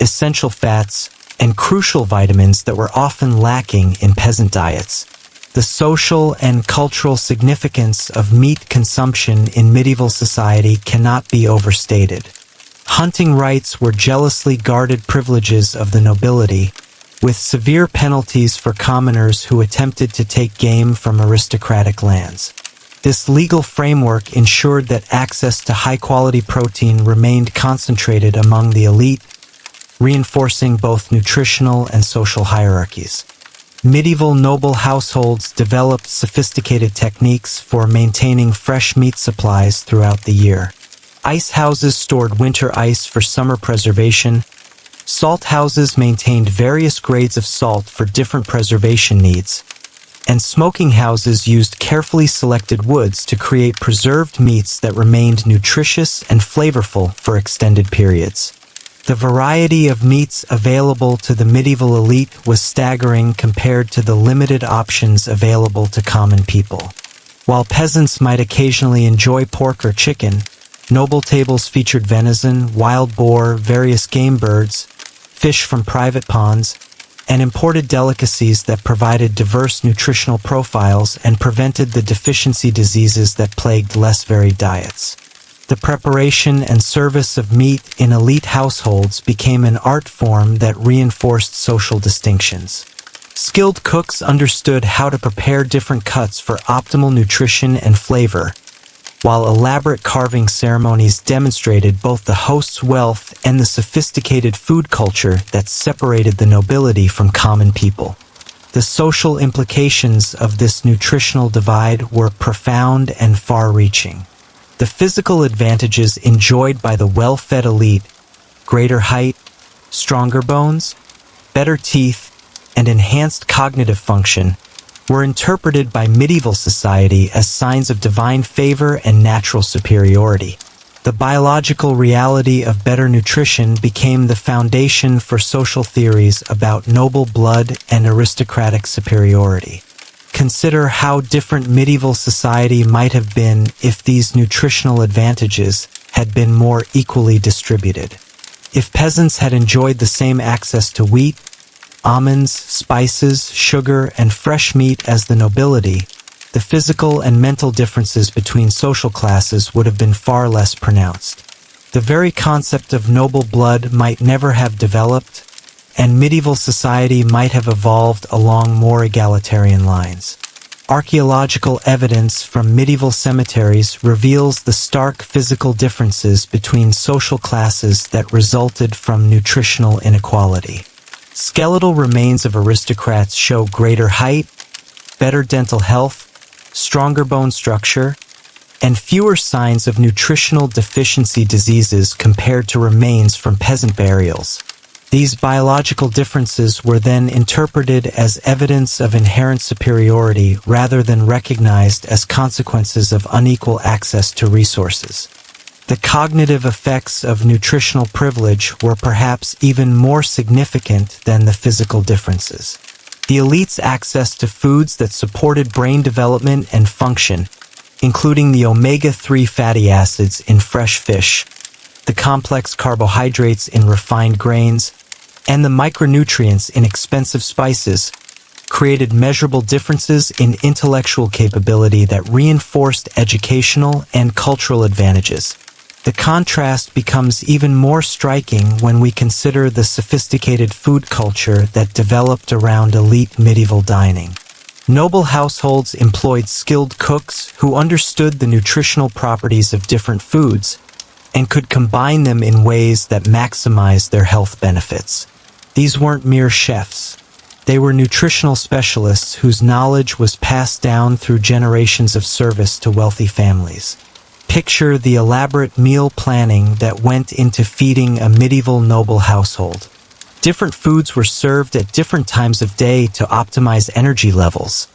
essential fats, and crucial vitamins that were often lacking in peasant diets. The social and cultural significance of meat consumption in medieval society cannot be overstated. Hunting rights were jealously guarded privileges of the nobility, with severe penalties for commoners who attempted to take game from aristocratic lands. This legal framework ensured that access to high-quality protein remained concentrated among the elite, reinforcing both nutritional and social hierarchies. Medieval noble households developed sophisticated techniques for maintaining fresh meat supplies throughout the year. Ice houses stored winter ice for summer preservation. Salt houses maintained various grades of salt for different preservation needs. And smoking houses used carefully selected woods to create preserved meats that remained nutritious and flavorful for extended periods. The variety of meats available to the medieval elite was staggering compared to the limited options available to common people. While peasants might occasionally enjoy pork or chicken, Noble tables featured venison, wild boar, various game birds, fish from private ponds, and imported delicacies that provided diverse nutritional profiles and prevented the deficiency diseases that plagued less varied diets. The preparation and service of meat in elite households became an art form that reinforced social distinctions. Skilled cooks understood how to prepare different cuts for optimal nutrition and flavor, while elaborate carving ceremonies demonstrated both the host's wealth and the sophisticated food culture that separated the nobility from common people. The social implications of this nutritional divide were profound and far-reaching. The physical advantages enjoyed by the well-fed elite, greater height, stronger bones, better teeth, and enhanced cognitive function, were interpreted by medieval society as signs of divine favor and natural superiority. The biological reality of better nutrition became the foundation for social theories about noble blood and aristocratic superiority. Consider how different medieval society might have been if these nutritional advantages had been more equally distributed. If peasants had enjoyed the same access to wheat, almonds, spices, sugar, and fresh meat as the nobility, the physical and mental differences between social classes would have been far less pronounced. The very concept of noble blood might never have developed, and medieval society might have evolved along more egalitarian lines. Archaeological evidence from medieval cemeteries reveals the stark physical differences between social classes that resulted from nutritional inequality. Skeletal remains of aristocrats show greater height, better dental health, stronger bone structure, and fewer signs of nutritional deficiency diseases compared to remains from peasant burials. These biological differences were then interpreted as evidence of inherent superiority rather than recognized as consequences of unequal access to resources. The cognitive effects of nutritional privilege were perhaps even more significant than the physical differences. The elite's access to foods that supported brain development and function, including the omega-3 fatty acids in fresh fish, the complex carbohydrates in refined grains, and the micronutrients in expensive spices, created measurable differences in intellectual capability that reinforced educational and cultural advantages. The contrast becomes even more striking when we consider the sophisticated food culture that developed around elite medieval dining. Noble households employed skilled cooks who understood the nutritional properties of different foods and could combine them in ways that maximized their health benefits. These weren't mere chefs. They were nutritional specialists whose knowledge was passed down through generations of service to wealthy families. Picture the elaborate meal planning that went into feeding a medieval noble household. Different foods were served at different times of day to optimize energy levels.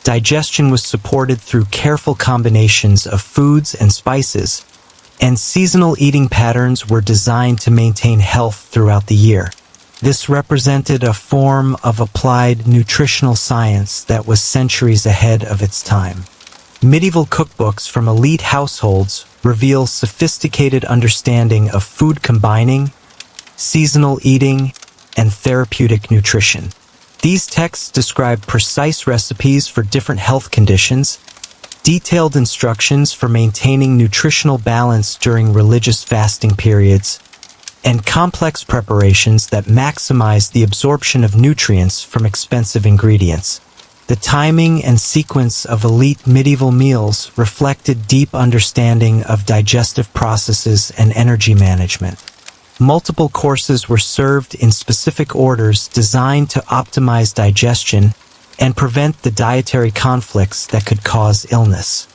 Digestion was supported through careful combinations of foods and spices, and seasonal eating patterns were designed to maintain health throughout the year. This represented a form of applied nutritional science that was centuries ahead of its time. Medieval cookbooks from elite households reveal sophisticated understanding of food combining, seasonal eating, and therapeutic nutrition. These texts describe precise recipes for different health conditions, detailed instructions for maintaining nutritional balance during religious fasting periods, and complex preparations that maximize the absorption of nutrients from expensive ingredients. The timing and sequence of elite medieval meals reflected deep understanding of digestive processes and energy management. Multiple courses were served in specific orders designed to optimize digestion and prevent the dietary conflicts that could cause illness.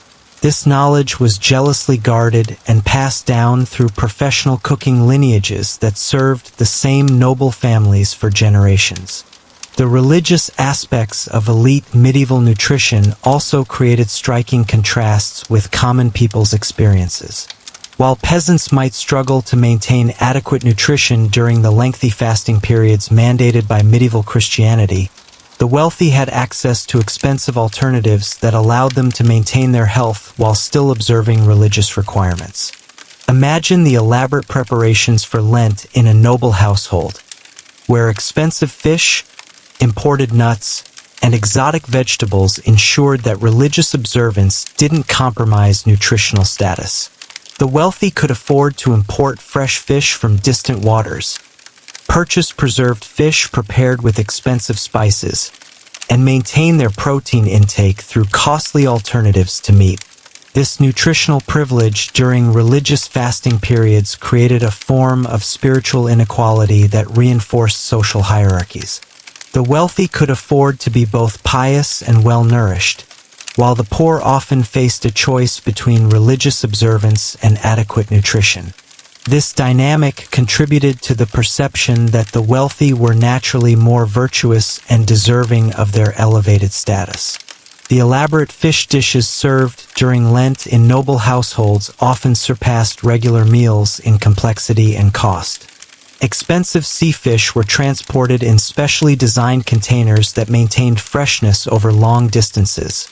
This knowledge was jealously guarded and passed down through professional cooking lineages that served the same noble families for generations. The religious aspects of elite medieval nutrition also created striking contrasts with common people's experiences. While peasants might struggle to maintain adequate nutrition during the lengthy fasting periods mandated by medieval Christianity, the wealthy had access to expensive alternatives that allowed them to maintain their health while still observing religious requirements. Imagine the elaborate preparations for Lent in a noble household, where expensive fish, imported nuts, and exotic vegetables ensured that religious observance didn't compromise nutritional status. The wealthy could afford to import fresh fish from distant waters, purchase preserved fish prepared with expensive spices, and maintain their protein intake through costly alternatives to meat. This nutritional privilege during religious fasting periods created a form of spiritual inequality that reinforced social hierarchies. The wealthy could afford to be both pious and well-nourished, while the poor often faced a choice between religious observance and adequate nutrition. This dynamic contributed to the perception that the wealthy were naturally more virtuous and deserving of their elevated status. The elaborate fish dishes served during Lent in noble households often surpassed regular meals in complexity and cost. Expensive sea fish were transported in specially designed containers that maintained freshness over long distances,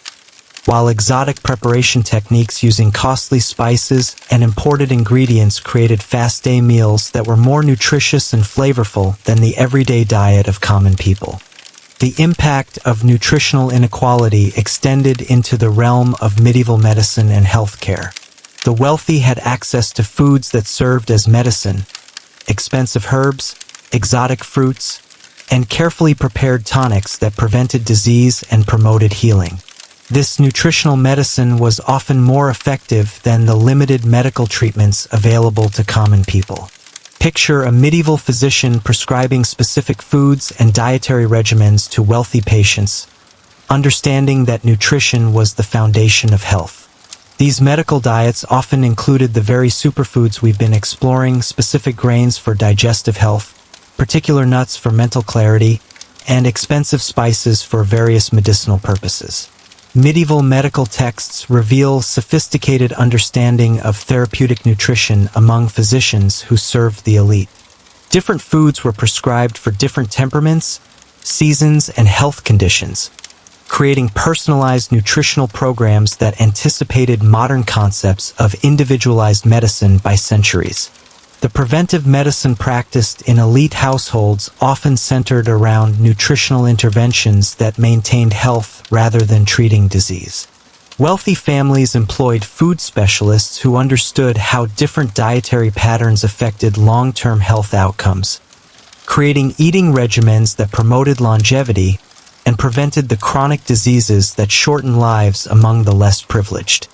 while exotic preparation techniques using costly spices and imported ingredients created fast-day meals that were more nutritious and flavorful than the everyday diet of common people. The impact of nutritional inequality extended into the realm of medieval medicine and healthcare. The wealthy had access to foods that served as medicine, expensive herbs, exotic fruits, and carefully prepared tonics that prevented disease and promoted healing. This nutritional medicine was often more effective than the limited medical treatments available to common people. Picture a medieval physician prescribing specific foods and dietary regimens to wealthy patients, understanding that nutrition was the foundation of health. These medical diets often included the very superfoods we've been exploring: specific grains for digestive health, particular nuts for mental clarity, and expensive spices for various medicinal purposes. Medieval medical texts reveal sophisticated understanding of therapeutic nutrition among physicians who served the elite. Different foods were prescribed for different temperaments, seasons, and health conditions, creating personalized nutritional programs that anticipated modern concepts of individualized medicine by centuries. The preventive medicine practiced in elite households often centered around nutritional interventions that maintained health rather than treating disease. Wealthy families employed food specialists who understood how different dietary patterns affected long-term health outcomes, creating eating regimens that promoted longevity and prevented the chronic diseases that shorten lives among the less privileged.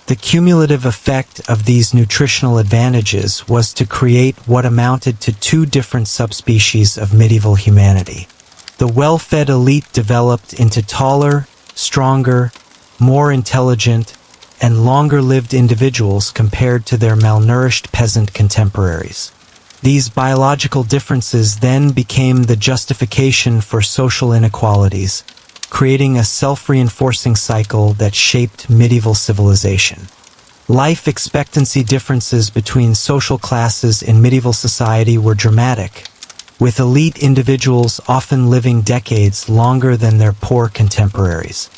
The cumulative effect of these nutritional advantages was to create what amounted to two different subspecies of medieval humanity. The well-fed elite developed into taller, stronger, more intelligent, and longer-lived individuals compared to their malnourished peasant contemporaries. These biological differences then became the justification for social inequalities, creating a self-reinforcing cycle that shaped medieval civilization. Life expectancy differences between social classes in medieval society were dramatic, with elite individuals often living decades longer than their poor contemporaries.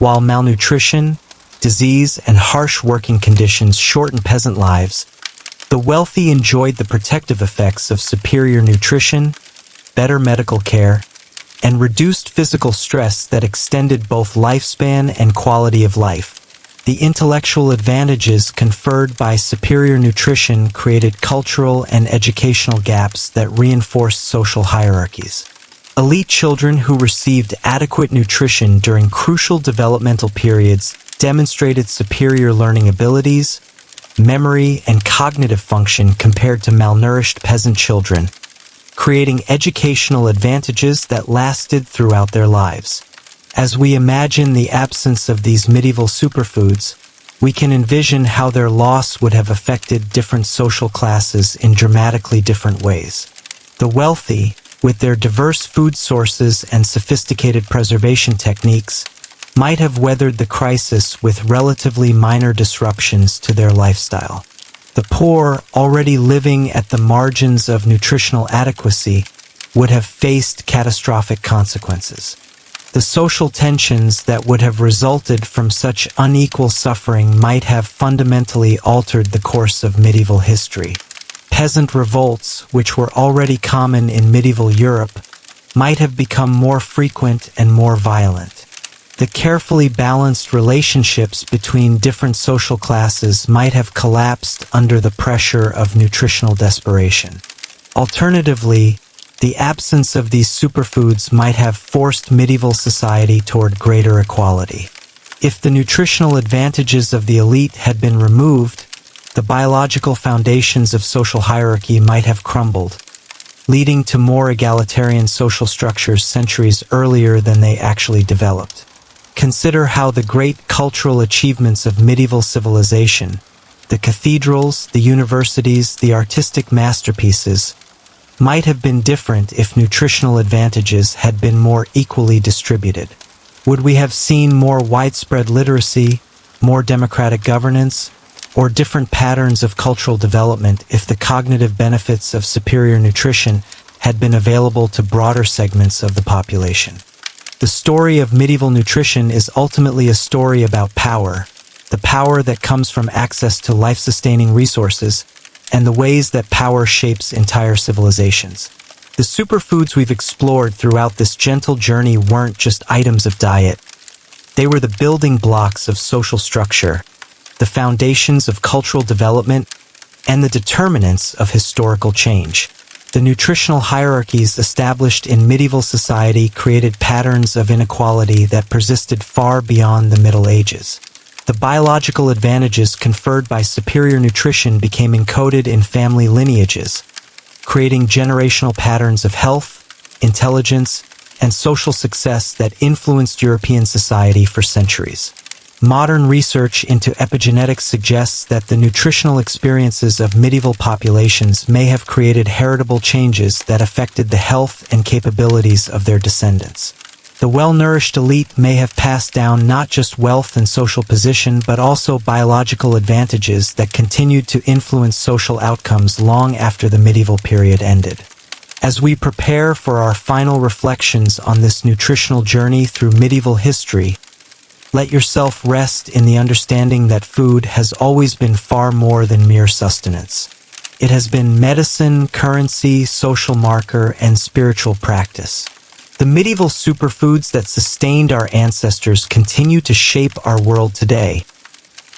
While malnutrition, disease, and harsh working conditions shortened peasant lives, the wealthy enjoyed the protective effects of superior nutrition, better medical care, and reduced physical stress that extended both lifespan and quality of life. The intellectual advantages conferred by superior nutrition created cultural and educational gaps that reinforced social hierarchies. Elite children who received adequate nutrition during crucial developmental periods demonstrated superior learning abilities, memory, and cognitive function compared to malnourished peasant children, creating educational advantages that lasted throughout their lives. As we imagine the absence of these medieval superfoods, we can envision how their loss would have affected different social classes in dramatically different ways. The wealthy, with their diverse food sources and sophisticated preservation techniques, might have weathered the crisis with relatively minor disruptions to their lifestyle. The poor, already living at the margins of nutritional adequacy, would have faced catastrophic consequences. The social tensions that would have resulted from such unequal suffering might have fundamentally altered the course of medieval history. Peasant revolts, which were already common in medieval Europe, might have become more frequent and more violent. The carefully balanced relationships between different social classes might have collapsed under the pressure of nutritional desperation. Alternatively, the absence of these superfoods might have forced medieval society toward greater equality. If the nutritional advantages of the elite had been removed, the biological foundations of social hierarchy might have crumbled, leading to more egalitarian social structures centuries earlier than they actually developed. Consider how the great cultural achievements of medieval civilization, the cathedrals, the universities, the artistic masterpieces, might have been different if nutritional advantages had been more equally distributed. Would we have seen more widespread literacy, more democratic governance, or different patterns of cultural development if the cognitive benefits of superior nutrition had been available to broader segments of the population? The story of medieval nutrition is ultimately a story about power, the power that comes from access to life-sustaining resources, and the ways that power shapes entire civilizations. The superfoods we've explored throughout this gentle journey weren't just items of diet. They were the building blocks of social structure, the foundations of cultural development, and the determinants of historical change. The nutritional hierarchies established in medieval society created patterns of inequality that persisted far beyond the Middle Ages. The biological advantages conferred by superior nutrition became encoded in family lineages, creating generational patterns of health, intelligence, and social success that influenced European society for centuries. Modern research into epigenetics suggests that the nutritional experiences of medieval populations may have created heritable changes that affected the health and capabilities of their descendants. The well-nourished elite may have passed down not just wealth and social position, but also biological advantages that continued to influence social outcomes long after the medieval period ended. As we prepare for our final reflections on this nutritional journey through medieval history, let yourself rest in the understanding that food has always been far more than mere sustenance. It has been medicine, currency, social marker, and spiritual practice. The medieval superfoods that sustained our ancestors continue to shape our world today,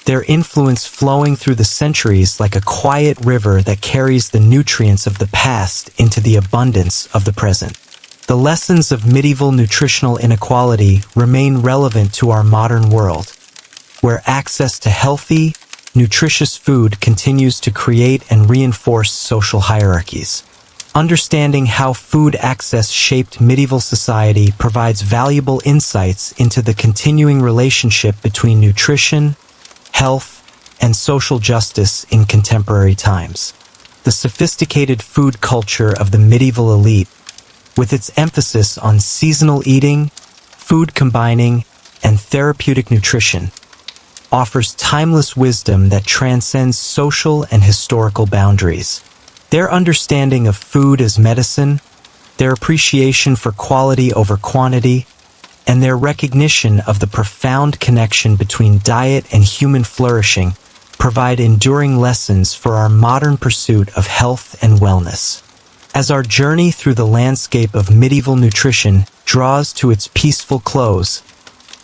their influence flowing through the centuries like a quiet river that carries the nutrients of the past into the abundance of the present. The lessons of medieval nutritional inequality remain relevant to our modern world, where access to healthy, nutritious food continues to create and reinforce social hierarchies. Understanding how food access shaped medieval society provides valuable insights into the continuing relationship between nutrition, health, and social justice in contemporary times. The sophisticated food culture of the medieval elite, with its emphasis on seasonal eating, food combining, and therapeutic nutrition, offers timeless wisdom that transcends social and historical boundaries. Their understanding of food as medicine, their appreciation for quality over quantity, and their recognition of the profound connection between diet and human flourishing provide enduring lessons for our modern pursuit of health and wellness. As our journey through the landscape of medieval nutrition draws to its peaceful close,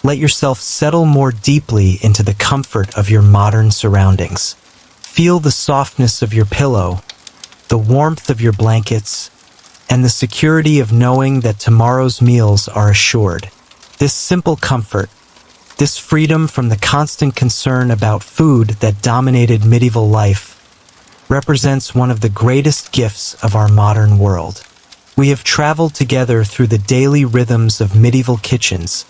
let yourself settle more deeply into the comfort of your modern surroundings. Feel the softness of your pillow, the warmth of your blankets, and the security of knowing that tomorrow's meals are assured. This simple comfort, this freedom from the constant concern about food that dominated medieval life, represents one of the greatest gifts of our modern world. We have traveled together through the daily rhythms of medieval kitchens,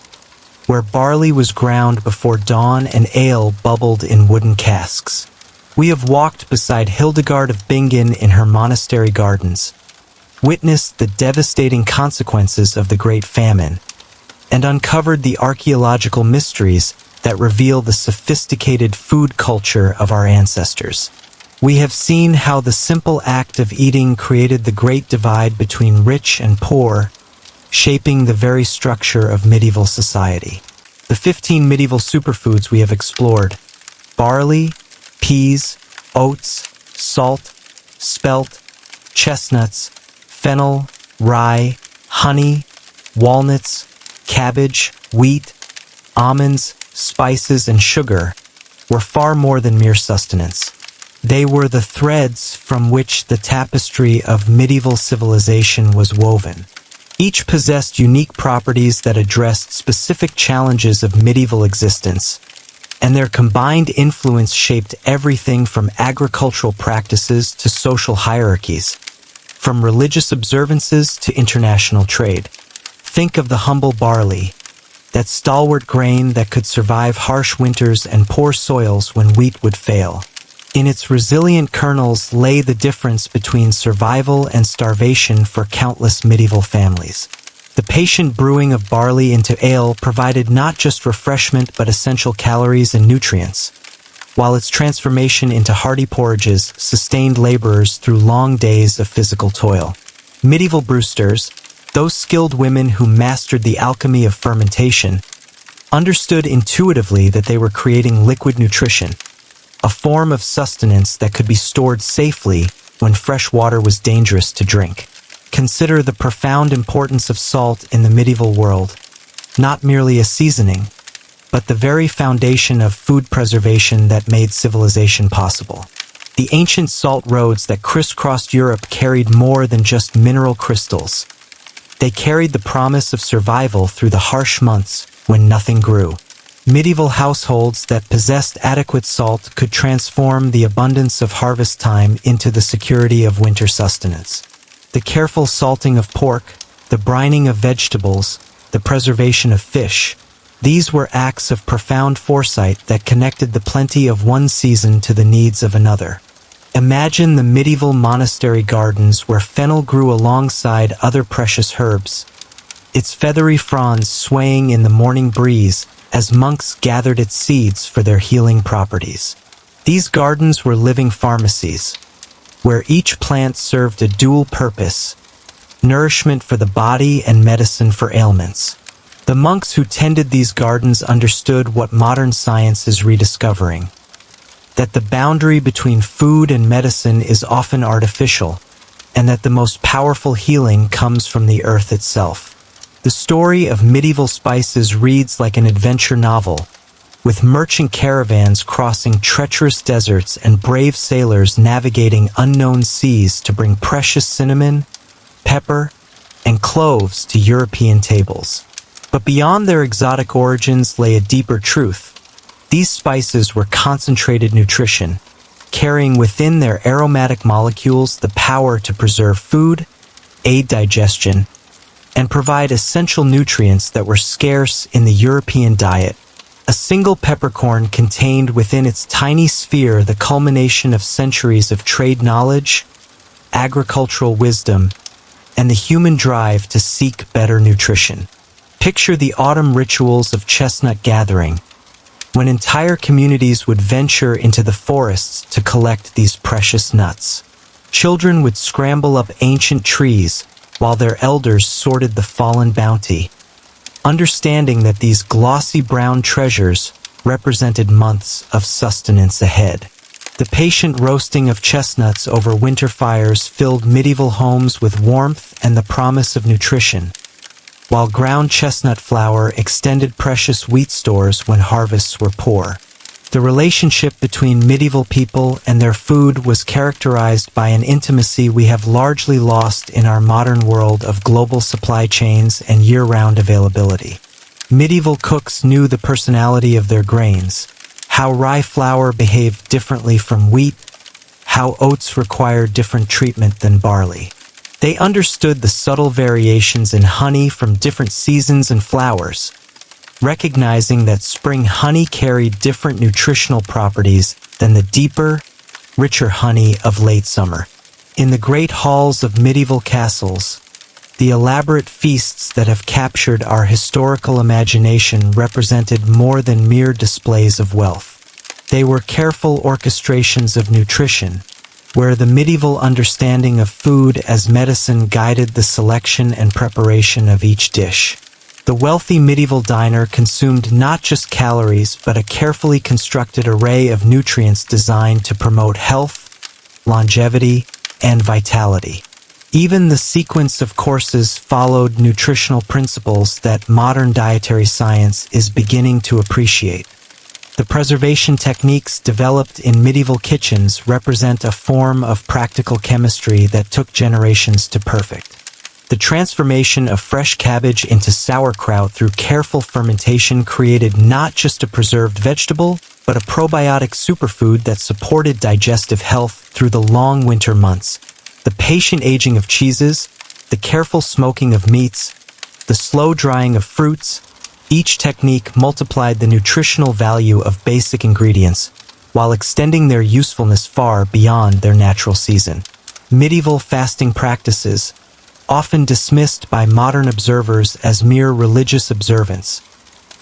where barley was ground before dawn and ale bubbled in wooden casks. We have walked beside Hildegard of Bingen in her monastery gardens, witnessed the devastating consequences of the Great Famine, and uncovered the archaeological mysteries that reveal the sophisticated food culture of our ancestors. We have seen how the simple act of eating created the great divide between rich and poor, shaping the very structure of medieval society. The 15 medieval superfoods we have explored: barley, peas, oats, salt, spelt, chestnuts, fennel, rye, honey, walnuts, cabbage, wheat, almonds, spices, and sugar, were far more than mere sustenance. They were the threads from which the tapestry of medieval civilization was woven. Each possessed unique properties that addressed specific challenges of medieval existence, and their combined influence shaped everything from agricultural practices to social hierarchies, from religious observances to international trade. Think of the humble barley, that stalwart grain that could survive harsh winters and poor soils when wheat would fail. In its resilient kernels lay the difference between survival and starvation for countless medieval families. The patient brewing of barley into ale provided not just refreshment but essential calories and nutrients, while its transformation into hearty porridges sustained laborers through long days of physical toil. Medieval brewsters, those skilled women who mastered the alchemy of fermentation, understood intuitively that they were creating liquid nutrition, a form of sustenance that could be stored safely when fresh water was dangerous to drink. Consider the profound importance of salt in the medieval world, not merely a seasoning, but the very foundation of food preservation that made civilization possible. The ancient salt roads that crisscrossed Europe carried more than just mineral crystals. They carried the promise of survival through the harsh months when nothing grew. Medieval households that possessed adequate salt could transform the abundance of harvest time into the security of winter sustenance. The careful salting of pork, the brining of vegetables, the preservation of fish, these were acts of profound foresight that connected the plenty of one season to the needs of another. Imagine the medieval monastery gardens where fennel grew alongside other precious herbs, its feathery fronds swaying in the morning breeze as monks gathered its seeds for their healing properties. These gardens were living pharmacies, where each plant served a dual purpose: nourishment for the body and medicine for ailments. The monks who tended these gardens understood what modern science is rediscovering: that the boundary between food and medicine is often artificial, and that the most powerful healing comes from the earth itself. The story of medieval spices reads like an adventure novel, with merchant caravans crossing treacherous deserts and brave sailors navigating unknown seas to bring precious cinnamon, pepper, and cloves to European tables. But beyond their exotic origins lay a deeper truth. These spices were concentrated nutrition, carrying within their aromatic molecules the power to preserve food, aid digestion, and provide essential nutrients that were scarce in the European diet. A single peppercorn contained within its tiny sphere the culmination of centuries of trade knowledge, agricultural wisdom, and the human drive to seek better nutrition. Picture the autumn rituals of chestnut gathering, when entire communities would venture into the forests to collect these precious nuts. Children would scramble up ancient trees while their elders sorted the fallen bounty, understanding that these glossy brown treasures represented months of sustenance ahead. The patient roasting of chestnuts over winter fires filled medieval homes with warmth and the promise of nutrition, while ground chestnut flour extended precious wheat stores when harvests were poor. The relationship between medieval people and their food was characterized by an intimacy we have largely lost in our modern world of global supply chains and year-round availability. Medieval cooks knew the personality of their grains, how rye flour behaved differently from wheat, how oats required different treatment than barley. They understood the subtle variations in honey from different seasons and flowers, recognizing that spring honey carried different nutritional properties than the deeper, richer honey of late summer. In the great halls of medieval castles, the elaborate feasts that have captured our historical imagination represented more than mere displays of wealth. They were careful orchestrations of nutrition, where the medieval understanding of food as medicine guided the selection and preparation of each dish. The wealthy medieval diner consumed not just calories, but a carefully constructed array of nutrients designed to promote health, longevity, and vitality. Even the sequence of courses followed nutritional principles that modern dietary science is beginning to appreciate. The preservation techniques developed in medieval kitchens represent a form of practical chemistry that took generations to perfect. The transformation of fresh cabbage into sauerkraut through careful fermentation created not just a preserved vegetable, but a probiotic superfood that supported digestive health through the long winter months. The patient aging of cheeses, the careful smoking of meats, the slow drying of fruits, each technique multiplied the nutritional value of basic ingredients, while extending their usefulness far beyond their natural season. Medieval fasting practices, often dismissed by modern observers as mere religious observance,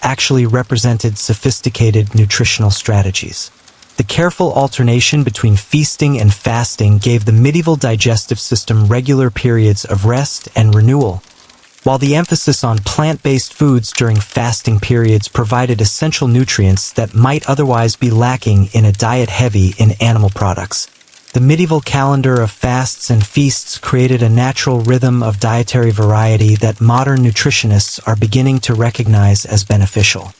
actually represented sophisticated nutritional strategies. The careful alternation between feasting and fasting gave the medieval digestive system regular periods of rest and renewal, while the emphasis on plant-based foods during fasting periods provided essential nutrients that might otherwise be lacking in a diet heavy in animal products. The medieval calendar of fasts and feasts created a natural rhythm of dietary variety that modern nutritionists are beginning to recognize as beneficial.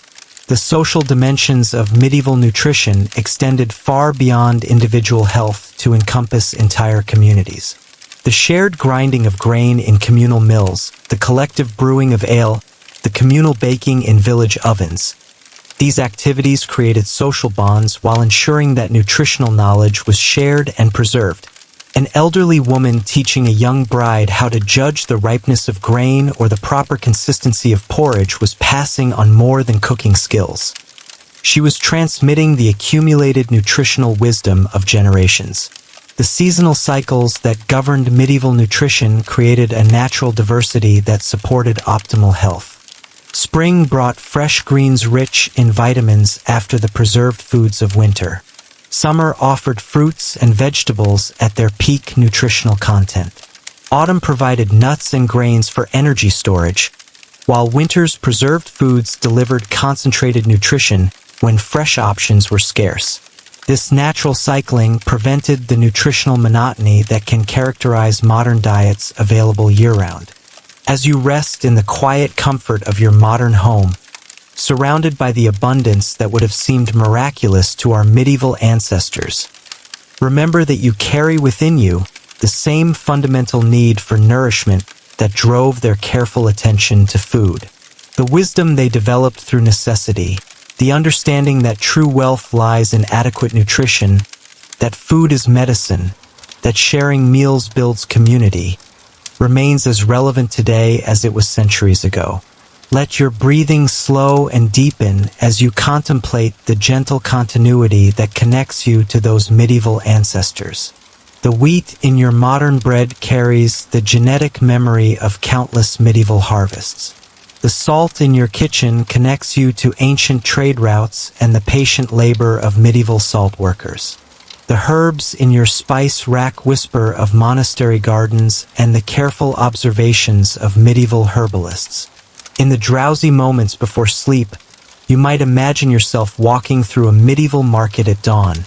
The social dimensions of medieval nutrition extended far beyond individual health to encompass entire communities. The shared grinding of grain in communal mills, the collective brewing of ale, the communal baking in village ovens. These activities created social bonds while ensuring that nutritional knowledge was shared and preserved. An elderly woman teaching a young bride how to judge the ripeness of grain or the proper consistency of porridge was passing on more than cooking skills. She was transmitting the accumulated nutritional wisdom of generations. The seasonal cycles that governed medieval nutrition created a natural diversity that supported optimal health. Spring brought fresh greens rich in vitamins after the preserved foods of winter. Summer offered fruits and vegetables at their peak nutritional content. Autumn provided nuts and grains for energy storage, while winter's preserved foods delivered concentrated nutrition when fresh options were scarce. This natural cycling prevented the nutritional monotony that can characterize modern diets available year-round. As you rest in the quiet comfort of your modern home, surrounded by the abundance that would have seemed miraculous to our medieval ancestors, remember that you carry within you the same fundamental need for nourishment that drove their careful attention to food. The wisdom they developed through necessity, the understanding that true wealth lies in adequate nutrition, that food is medicine, that sharing meals builds community, remains as relevant today as it was centuries ago. Let your breathing slow and deepen as you contemplate the gentle continuity that connects you to those medieval ancestors. The wheat in your modern bread carries the genetic memory of countless medieval harvests. The salt in your kitchen connects you to ancient trade routes and the patient labor of medieval salt workers. The herbs in your spice rack whisper of monastery gardens and the careful observations of medieval herbalists. In the drowsy moments before sleep, you might imagine yourself walking through a medieval market at dawn,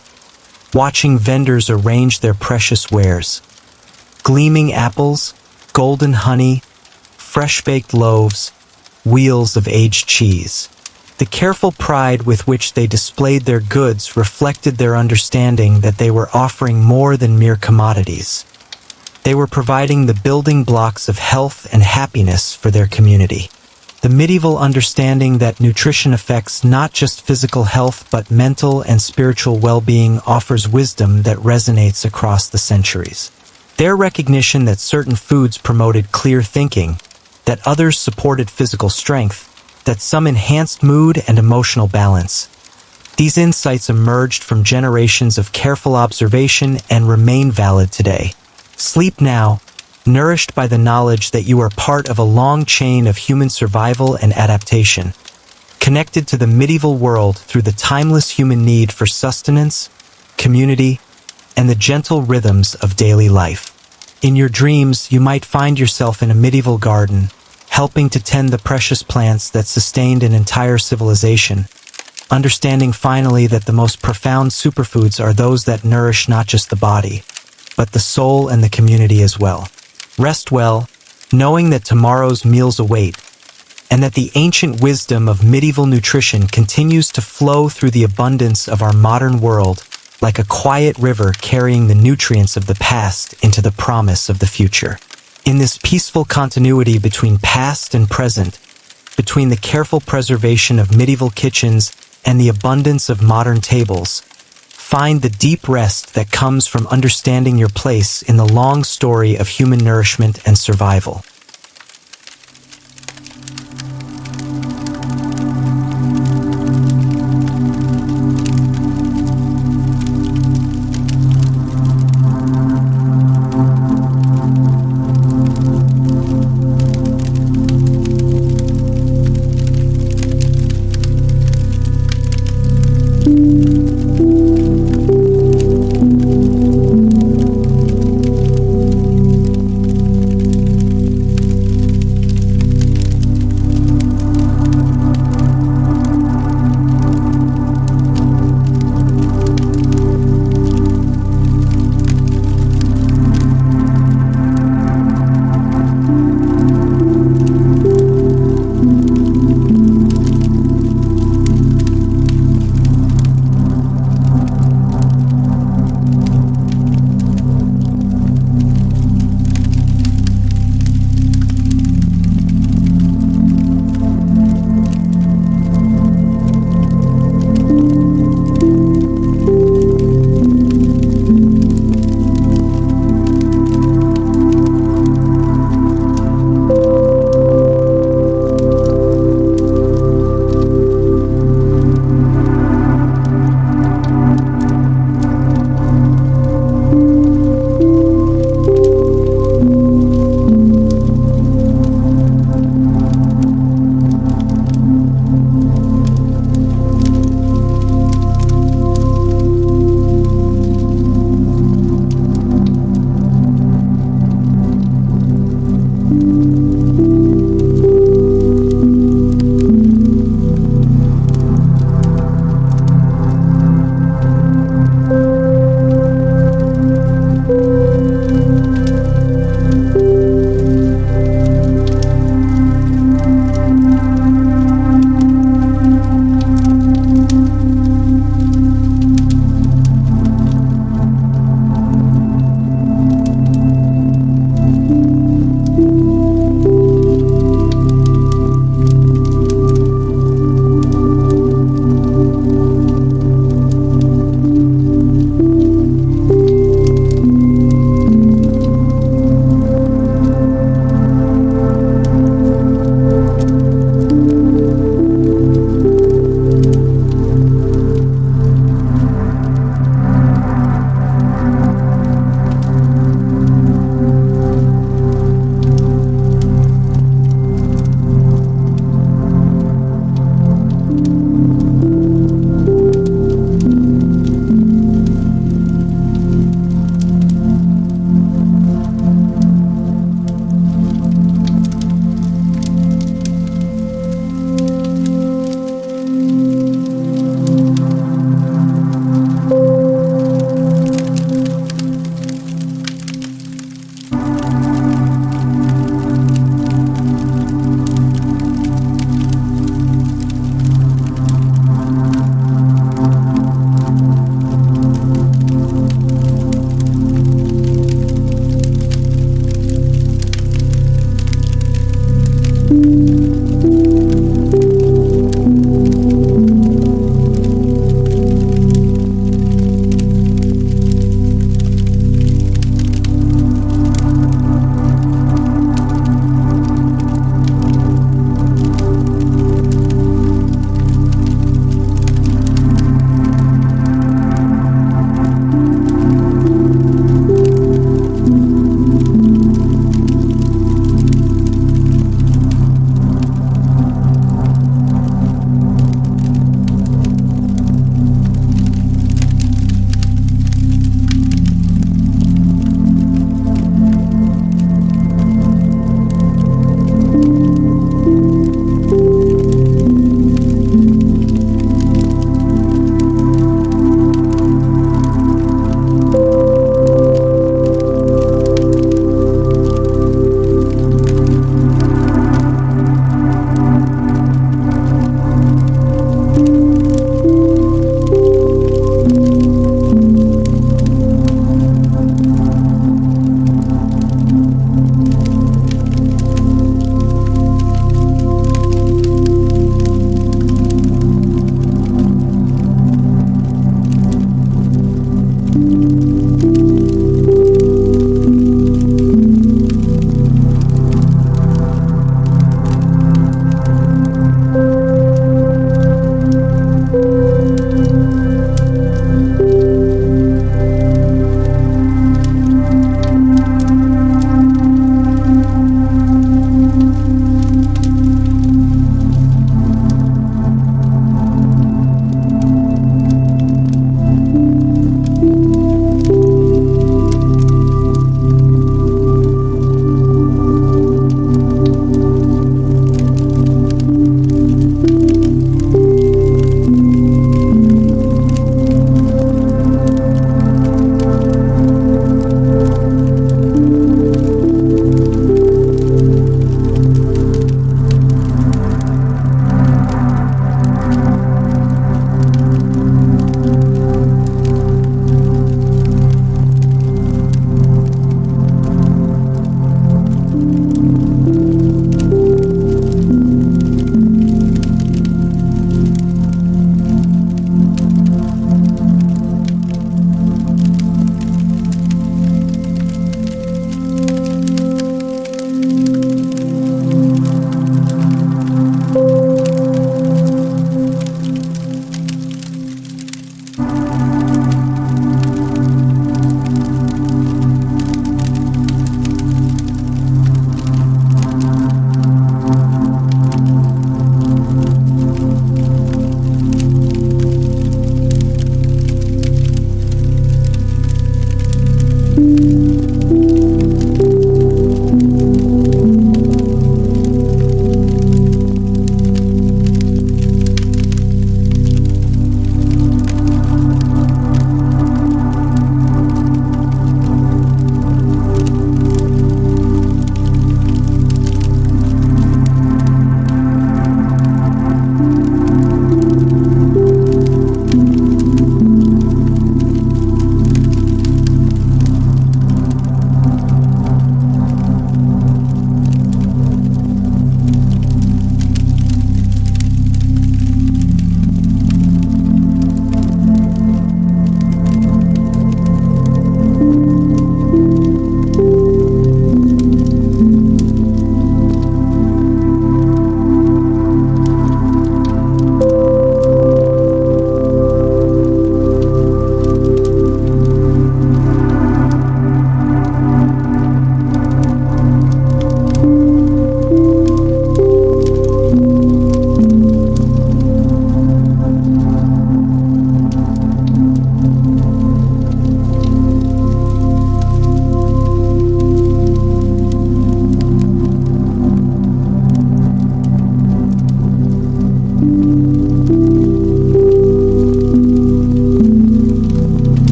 watching vendors arrange their precious wares. Gleaming apples, golden honey, fresh-baked loaves, wheels of aged cheese. The careful pride with which they displayed their goods reflected their understanding that they were offering more than mere commodities. They were providing the building blocks of health and happiness for their community. The medieval understanding that nutrition affects not just physical health but mental and spiritual well-being offers wisdom that resonates across the centuries. Their recognition that certain foods promoted clear thinking, that others supported physical strength, that some enhanced mood and emotional balance. These insights emerged from generations of careful observation and remain valid today. Sleep now, nourished by the knowledge that you are part of a long chain of human survival and adaptation, connected to the medieval world through the timeless human need for sustenance, community, and the gentle rhythms of daily life. In your dreams, you might find yourself in a medieval garden, helping to tend the precious plants that sustained an entire civilization, understanding finally that the most profound superfoods are those that nourish not just the body, but the soul and the community as well. Rest well, knowing that tomorrow's meals await, and that the ancient wisdom of medieval nutrition continues to flow through the abundance of our modern world like a quiet river carrying the nutrients of the past into the promise of the future. In this peaceful continuity between past and present, between the careful preservation of medieval kitchens and the abundance of modern tables, find the deep rest that comes from understanding your place in the long story of human nourishment and survival.